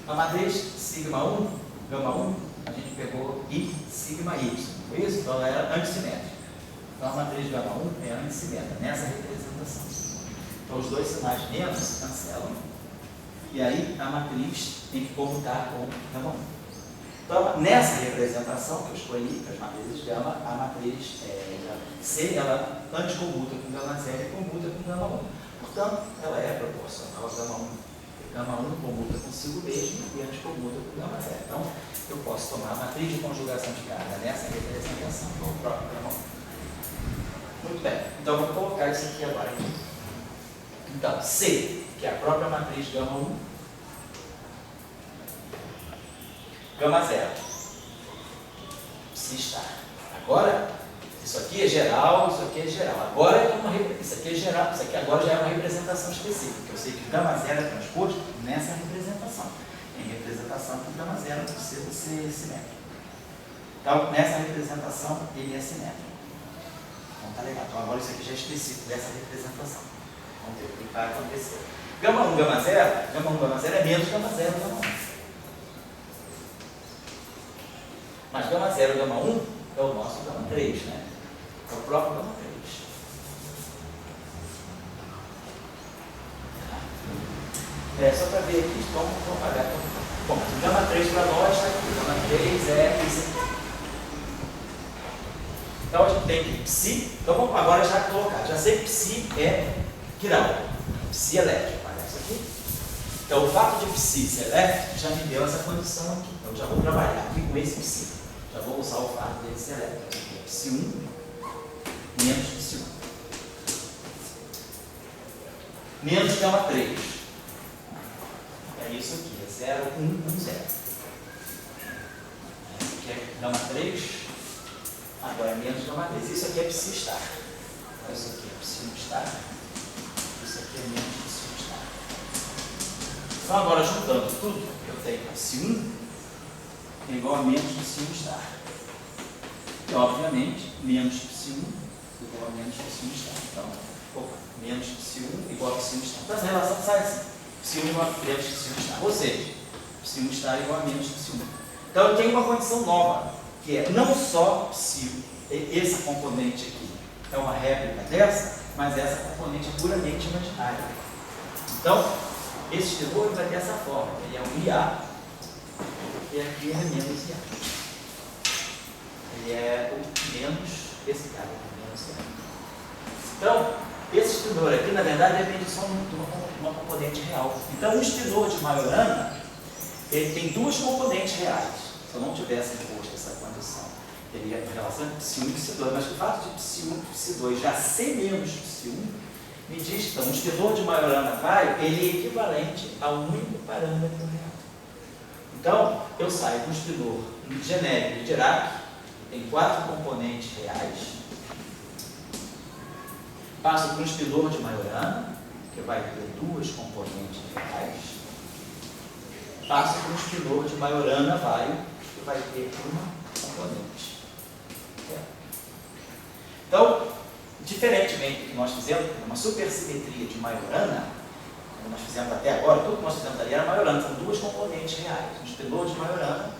A matriz sigma 1, gama 1, a gente pegou I, sigma Y. Foi isso? Então, ela era antissimétrica. Então, a matriz de gama 1 é antissimétrica nessa representação. Então, os dois sinais menos se cancelam. E aí, a matriz tem que computar com gama 1. Então, nessa representação que eu escolhi, as matrizes gama, a matriz C, ela antes computa com gama 0 e computa com gama 1. Portanto, ela é proporcional a gama 1. Gama 1 computa consigo mesmo e antes computa com gama 0. Então, eu posso tomar a matriz de conjugação de carga nessa representação com o próprio gama 1. Muito bem. Então, vou colocar isso aqui agora. Então, C, que é a própria matriz gama 1, gama 0. Psi estar. Agora, isso aqui é geral, isso aqui é geral. Agora isso aqui é geral, isso aqui agora já é uma representação específica. Eu sei que gama 0 é transposto nessa representação. Em representação que gama 0 precisa ser simétrico. Então, nessa representação, ele é simétrico. Então, tá legal. Então, agora isso aqui já é específico dessa representação. Vamos ver o que vai acontecer. Gama 1, gama 0 é menos gama 0, gama 1. Mas gama 0, gama 1 é o nosso gama 3, né? É o próprio gama 3. Só para ver aqui, então vamos apagar. Bom, gama 3 para nós está aqui. Gama 3 é isso aqui. Então a gente tem que psi. Então vamos agora já colocar. Já sei que psi é grau. Psi elétrico. Olha isso aqui. Então o fato de psi ser elétrico já me deu essa condição aqui. Então já vou trabalhar aqui com esse psi. Já vou usar o fato dele ser elétrico. Aqui é psi 1 menos psi 1. Menos gama 3. É isso aqui. É 0, 1, 1, 0. Esse aqui é gama 3. Agora é menos gama 3. Isso aqui é psi estar. Então, isso aqui é psi 1 estar. Isso aqui é menos psi 1 estar. Então, agora juntando tudo, eu tenho psi 1 é igual a menos psi 1 estar. E, obviamente, menos psi 1 igual a menos psi 1 estar. Então, menos psi 1 igual a psi 1 estar. Então, essa relação sai assim. Psi 1 igual a menos psi 1 estar. Ou seja, psi 1 estar igual a menos psi 1. Então, eu tenho uma condição nova, que é não só psi, esse componente aqui é uma réplica dessa, mas essa componente é puramente imaginária. Então, esse espinor vai ter essa forma. Ele é um IA, e aqui é menos IA. Ele é o menos esse cara, menos IA. Então, esse espinor aqui, na verdade, depende só de uma componente real. Então, um espinor de Majorana, ele tem duas componentes reais. Se eu não tivesse imposto essa condição, teria relação entre psi 1 e psi 2, mas o fato de psi 1 e psi 2 já ser menos psi 1, me diz que então, um espinor de Majorana Weyl, ele é equivalente a um único parâmetro real. Então, eu saio do espinor genérico de Dirac, tem 4 componentes reais, passo para um espinor de Majorana, que vai ter 2 componentes reais, passo para um espinor de Majorana Weyl, que vai ter uma componente. Então, diferentemente do que nós fizemos, uma supersimetria de Majorana, como nós fizemos até agora, tudo que nós fizemos ali era Majorana, são 2 componentes reais. Um espinor de Majorana,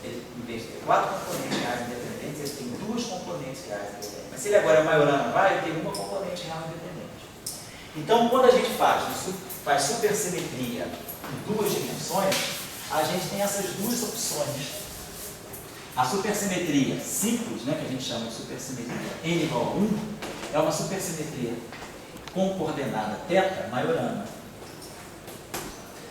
ele, em vez de ter 4 componentes reais independentes, ele tem 2 componentes reais independentes. Mas se ele agora é Majorana Weyl, ele tem uma componente real independente. Então, quando a gente faz supersimetria em 2 dimensões, a gente tem essas 2 opções. A supersimetria simples, né, que a gente chama de supersimetria n igual a 1, é uma supersimetria com coordenada θ, Majorana.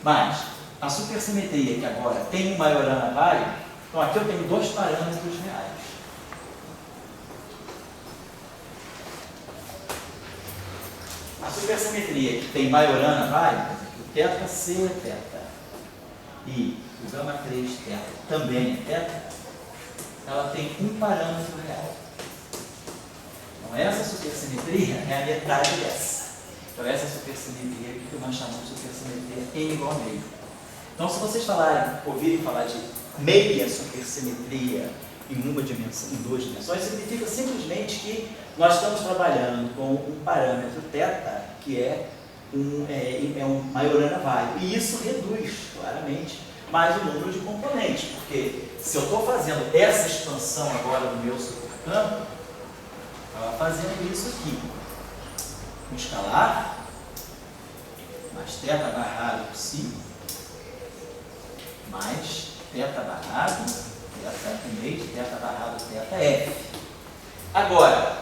Mas a supersimetria que agora tem um Majorana vário, então aqui eu tenho dois parâmetros reais. A supersimetria que tem Majorana vário, o θc é θ e o γ3 θ também é θ, ela tem um parâmetro real. Então essa supersimetria é a metade dessa. Então essa supersimetria aqui que nós chamamos de supersimetria n igual a meio. Então se vocês ouvirem falar de meia supersimetria em uma dimensão, em duas dimensões, significa simplesmente que nós estamos trabalhando com um parâmetro θ que é um Majorana vário. E isso reduz claramente mais o número de componentes, porque se eu estou fazendo essa expansão agora no meu supercampo, estava fazendo isso aqui. Um escalar, mais θ barrado psi, mais θ barrado, θ mês, θ barrado, θf. Agora,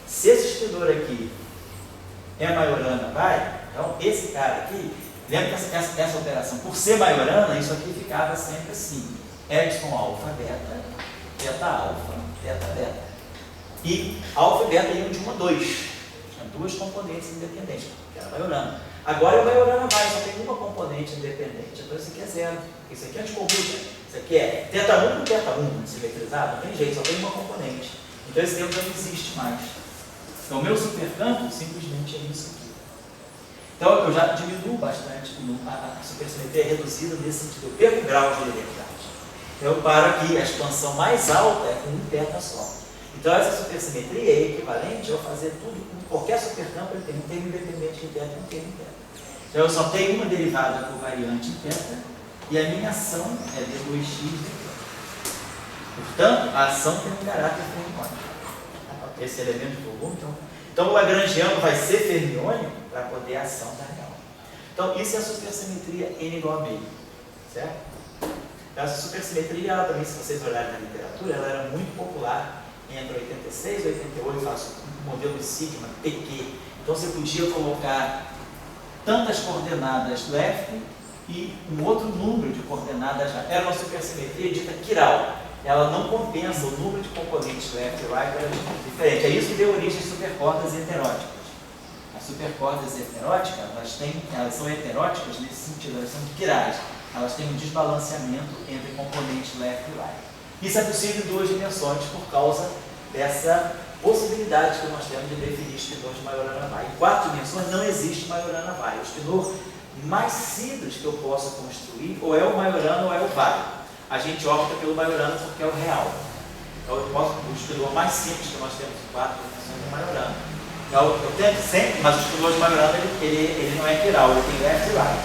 se esse espessor aqui é Majorana vário, então esse cara aqui, lembra que essa operação, por ser Majorana, isso aqui ficava sempre assim: epsilon alfa beta, θ alfa, θ beta. E alfa e beta iam de 1 a 2. Tinha duas componentes independentes, que era Majorana. Agora o Majorana vário só tem uma componente independente. Então isso aqui é zero. Isso aqui é anticommuta. Isso aqui é θ1 com θ1 simetrizado, não tem jeito, só tem uma componente. Então esse termo já não existe mais. Então o meu supercampo simplesmente é isso aqui. Então eu já diminuo bastante a supersimetria reduzida nesse sentido. Eu perco o grau de liberdade. Então eu paro aqui, a expansão mais alta é com um θ só. Então essa supersimetria é equivalente ao fazer tudo com qualquer supercampo, ele tem um termo independente de θ e um termo em θ. Então eu só tenho uma derivada por variante em θ e a minha ação é d2x dθ. Portanto, a ação tem um caráter fermiônico. Esse elemento de volume, então o lagrangiano vai ser fermiônico para poder a ação dar real. Então isso é a supersimetria n igual a meio, certo? Essa supersimetria, ela também, se vocês olharem na literatura, ela era muito popular entre 86 e 88, faço um modelo de sigma, PQ. Então você podia colocar tantas coordenadas do F e um outro número de coordenadas. Era uma supersimetria dita chiral. Ela não compensa o número de componentes left e right, era diferente. É isso que deu origem às supercordas heteróticas. As supercordas heteróticas, elas são heteróticas nesse sentido, elas são chirais. Elas têm um desbalanceamento entre componentes left e right. Isso é possível em duas dimensões por causa dessa possibilidade que nós temos de definir espinor de Majorana vário. Em 4 dimensões não existe Majorana vário. O espinor mais simples que eu posso construir ou é o Majorana ou é o vário. A gente opta pelo Majorana porque é o real. Então o espinor mais simples que nós temos em 4 dimensões é o Majorana. Então eu tento sempre, mas o espinor de Majorana ele não é chiral, ele tem left e right.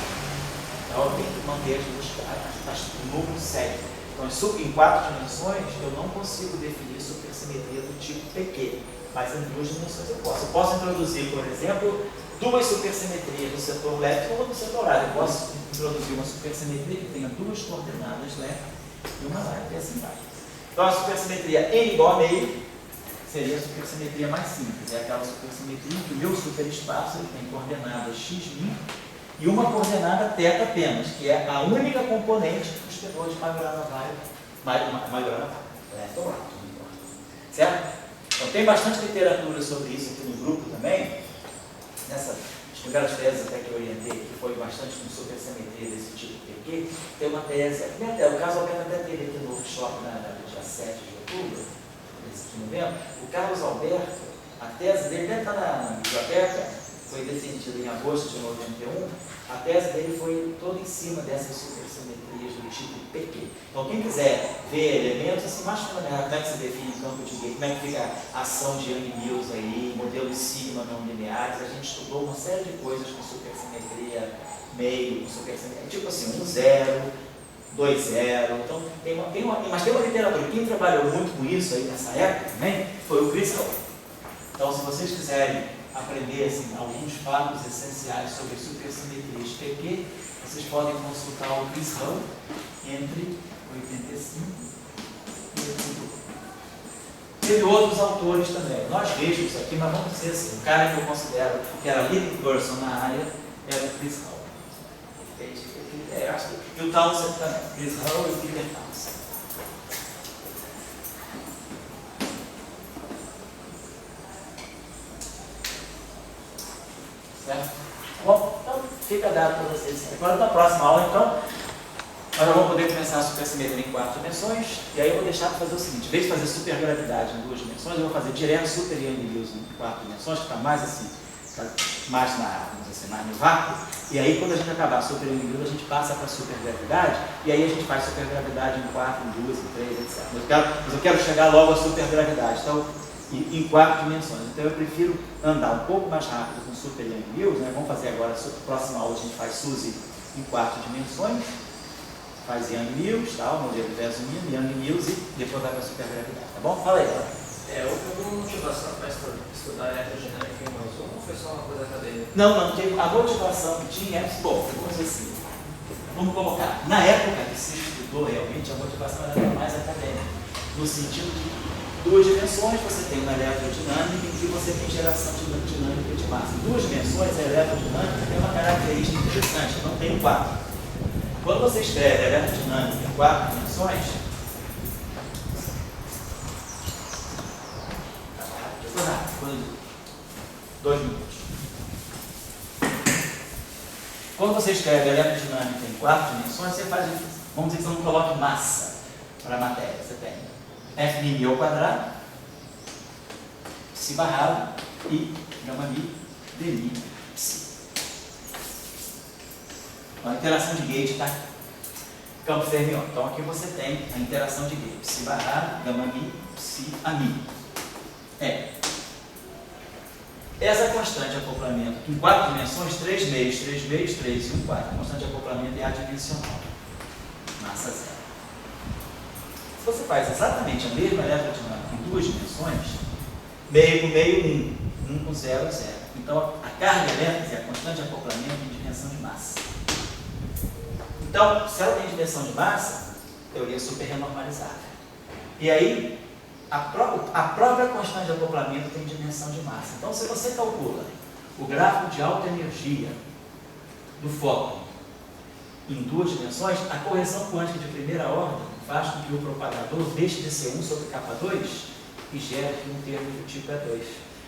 Então eu tenho que manter o número sério. Então, em 4 dimensões, eu não consigo definir supersimetria do tipo PQ, mas em 2 dimensões eu posso. Eu posso introduzir, por exemplo, 2 supersimetrias do setor left ou do setor right. Eu posso introduzir uma supersimetria que tenha 2 coordenadas left e uma right, e assim vai. Então, a supersimetria n igual a meio seria a supersimetria mais simples. É aquela supersimetria que o meu superespaço ele tem coordenadas x' e uma coordenada θ apenas, que é a única componente do espinor de Majorana vário, left ou right, não importa. Certo? Então tem bastante literatura sobre isso aqui no grupo também. Nessas primeiras teses até que eu orientei, que foi bastante com supersimetria desse tipo PQ, tem uma tese, o caso Alberto até teve aqui no workshop no dia 7 de outubro, de novembro, o Carlos Alberto, a tese dele deve estar na biblioteca, foi defendida em agosto de 91, a tese dele foi toda em cima dessas supersimetrias do tipo PQ. Então, quem quiser ver elementos, assim, mais como é que se define o campo de Gauss, como é que fica a ação de Young-Mills aí, modelos sigma não lineares, a gente estudou uma série de coisas com supersimetria meio, com supersimetria, tipo assim, 1, 0, 2, 0. Então, mas tem uma literatura. Quem trabalhou muito com isso aí nessa época também foi o Chris Hull. Então, se vocês quiserem aprender assim, alguns fatos essenciais sobre supersimetrias PQ, vocês podem consultar o Chris Hull entre 85 e 88. Teve outros autores também. Nós vejamos isso aqui, mas vamos dizer assim, o cara que eu considero que era leading person na área era o Chris Hull. E o Townsend também. Chris Hull e Peter Townsend. Certo? Bom, então fica dado para vocês. Agora na próxima aula, então, nós já vamos poder começar a supersimetria em 4 dimensões, e aí eu vou deixar para fazer o seguinte, em vez de fazer supergravidade em 2 dimensões, eu vou fazer direto super Young Mills em 4 dimensões, que está mais assim, mais na, vamos dizer assim, mais no vácuo, e aí quando a gente acabar super Young Mills, a gente passa para supergravidade, e aí a gente faz supergravidade em 4, em 2, em 3, etc. Mas eu quero chegar logo à supergravidade, então, em 4 dimensões. Então eu prefiro andar um pouco mais rápido com super Young Mills, né? Vamos fazer agora, a próxima aula a gente faz SUSY em 4 dimensões, faz Young Mills, tá? O modelo resumindo, Young Mills e depois vai para a supergravidade, tá bom? Fala aí. Houve alguma motivação para estudar eletroginâmica em mais um ou foi só uma coisa acadêmica? Não, a motivação que tinha é, bom, vamos dizer assim, vamos colocar, na época que se estudou realmente, a motivação era mais acadêmica, no sentido de 2 dimensões você tem uma eletrodinâmica em que você tem geração de dinâmica de massa. Em 2 dimensões a eletrodinâmica tem uma característica interessante, não tem 4. Quando você escreve eletrodinâmica em 4 dimensões, 2 minutos. Quando você escreve eletrodinâmica em 4 dimensões, você faz, vamos dizer que você não coloque massa para a matéria. Você tem F' ao quadrado, psi barrado e gama mi, dmi, psi. Então, a interação de gauge está aqui. Campo fermion. Então aqui você tem a interação de gauge. Psi barrado, gama mi, psi a mi. Essa constante de acoplamento em 4 dimensões, 3 meios, 3 meios, 3 e 1 quarto. A constante de acoplamento é adimensional. Massa zero. Se você faz exatamente a mesma eletrodinâmica em 2 dimensões, meio com meio, 1 com 0, 0. Então a carga elétrica é a constante de acoplamento em dimensão de massa. Então, se ela tem dimensão de massa, teoria super renormalizável. E aí, a própria constante de acoplamento tem dimensão de massa. Então, se você calcula o gráfico de alta energia do fóton em 2 dimensões, a correção quântica de primeira ordem faz com que o propagador deixe de ser 1 sobre K2 e gere aqui um termo do tipo E2.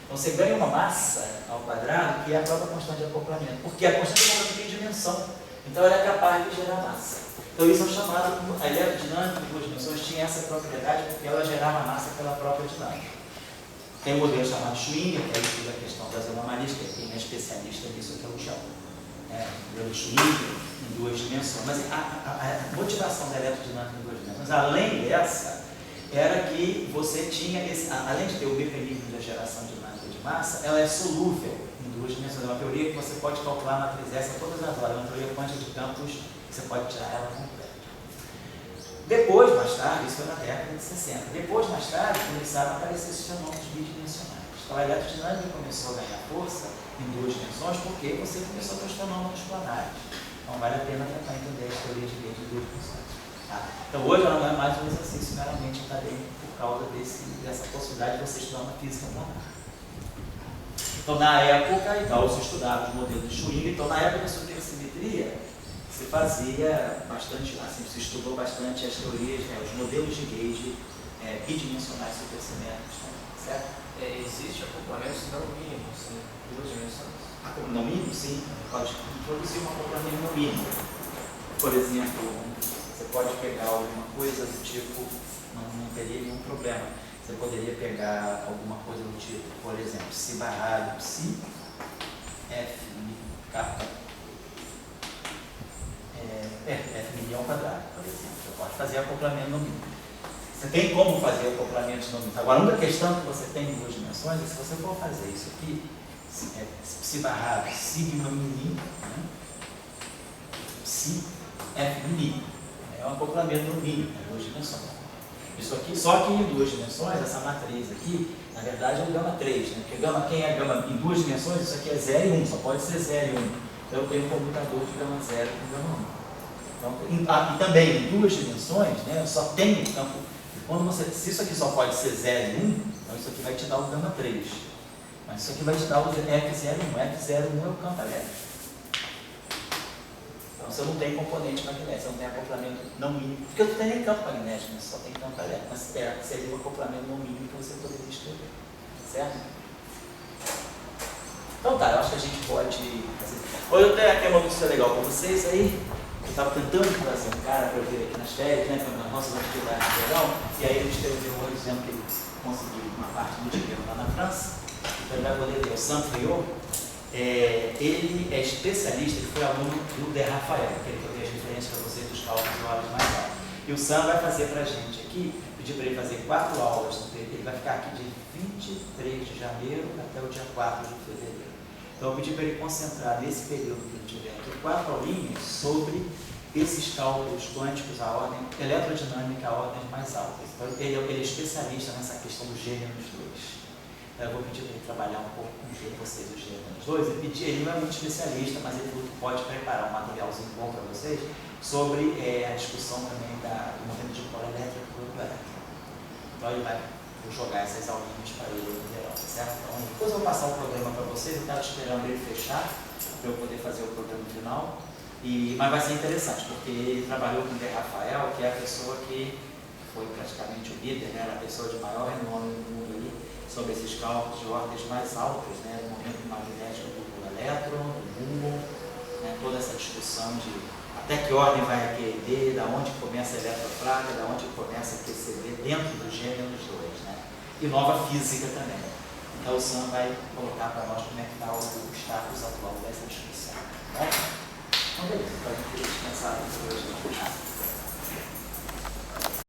Então, você ganha uma massa ao quadrado que é a própria constante de acoplamento, porque a constante de acoplamento tem dimensão. Então, ela é capaz de gerar massa. Então, isso é chamado, a eletrodinâmica de 2 dimensões tinha essa propriedade porque ela gerava massa pela própria dinâmica. Tem um modelo chamado Schwinger, que aí estuda a questão das anomalias, que quem é especialista nisso aqui é o Michel. O modelo Schwinger em 2 dimensões. Mas a motivação da eletrodinâmica em 2 dimensões, além dessa, era que você tinha, além de ter o mecanismo da geração dinâmica de massa, ela é solúvel em 2 dimensões. É uma teoria que você pode calcular a matriz S a todas as horas. É uma teoria quântica de campos. Você pode tirar ela completa. Depois, mais tarde, isso foi na década de 60, depois, mais tarde, começaram a aparecer esses fenômenos bidimensionais. Então, a eletrodinâmica começou a ganhar força em 2 dimensões porque você começou a ter os fenômenos planares. Então, vale a pena tentar entender a teoria de gauge de 2 dimensões. Tá? Então, hoje ela não é mais um exercício meramente acadêmico por causa dessa possibilidade de você estudar uma física planar. Então, na época, então, se estudava os modelos de Schwinger, então, na época da supersimetria, se fazia bastante, assim, se estudou bastante as teorias, os modelos de gauge bidimensionais supersimétricos, certo? Existe acoplamento não mínimo, sim, em 2 dimensões? No mínimo, sim, pode introduzir um acoplamento no mínimo. Por exemplo, você pode pegar alguma coisa do tipo, não teria nenhum problema. Você poderia pegar alguma coisa do tipo, por exemplo, psi barrado, psi, F, kappa, F' ao quadrado, por exemplo. Você pode fazer acoplamento no mínimo. Você tem como fazer acoplamento no mínimo. Agora, a única questão que você tem em 2 dimensões é se você for fazer isso aqui, psi barrado, sigma mini, né? Psi, F mini. É um acoplamento no mínimo, em 2 dimensões. Isso aqui, só que em 2 dimensões, essa matriz aqui, na verdade é o gama 3, né? Porque quem é gama em 2 dimensões, isso aqui é 0 e 1, só pode ser 0 e 1. Então eu tenho um comutador de gama 0 com gama 1. Então, e também em 2 dimensões, né, eu só tenho campo Quando você, se isso aqui só pode ser 0 e 1, então isso aqui vai te dar o gama 3. Mas isso aqui vai te dar o F01. F01 é o campo elétrico. Então você não tem componente magnético, você não tem acoplamento não mínimo. Porque você não tem nem campo magnético, né? Só tem campo elétrico. Mas seria um acoplamento não mínimo que você poderia escrever. Certo? Então tá, eu acho que a gente pode fazer. Hoje eu tenho aqui uma notícia legal para vocês aí. Eu estava tentando trazer um cara para eu vir aqui nas férias, né, para as nossas atividades de verão, e aí a gente teve um dizendo que ele conseguiu uma parte do dinheiro lá na França, então ele vai poder ver o Saint-Friot. Ele é especialista, ele foi aluno do De Rafael, aquele que eu dei as referências para vocês dos cálculos de horas mais altos. E o Sam vai fazer para a gente aqui, pedir para ele fazer 4 aulas, ele vai ficar aqui de 23 de janeiro até o dia 4 de fevereiro. Então eu pedi para ele concentrar nesse período que ele tiver aqui 4 aulinhas sobre esses cálculos quânticos, a ordem eletrodinâmica, a ordem mais altas. Então ele é especialista nessa questão do gêmeos 2. Eu vou pedir para ele trabalhar um pouco com vocês, os gêmeos 2. Ele não é muito especialista, mas ele pode preparar um materialzinho bom para vocês sobre a discussão também do movimento de polo elétrico e corpo elétrico. Então ele vai jogar essas aulinhas para ele no verão, certo? Então depois eu vou passar o programa para vocês, eu estava esperando ele fechar para eu poder fazer o programa final. Mas vai ser interessante, porque ele trabalhou com o De Rafael, que é a pessoa que foi praticamente o líder, né? A pessoa de maior renome no mundo ali, sobre esses cálculos de ordens mais altas, né? Do momento magnético do elétron, do mundo, né? Toda essa discussão de até que ordem vai a QED, da onde começa a eletrofraca, da onde começa a QCD, dentro do gêmeos 2, né? E nova física também. Então o Sam vai colocar para nós como é que está o status atual dessa discussão. Tá? Então beleza, então a gente descansar hoje.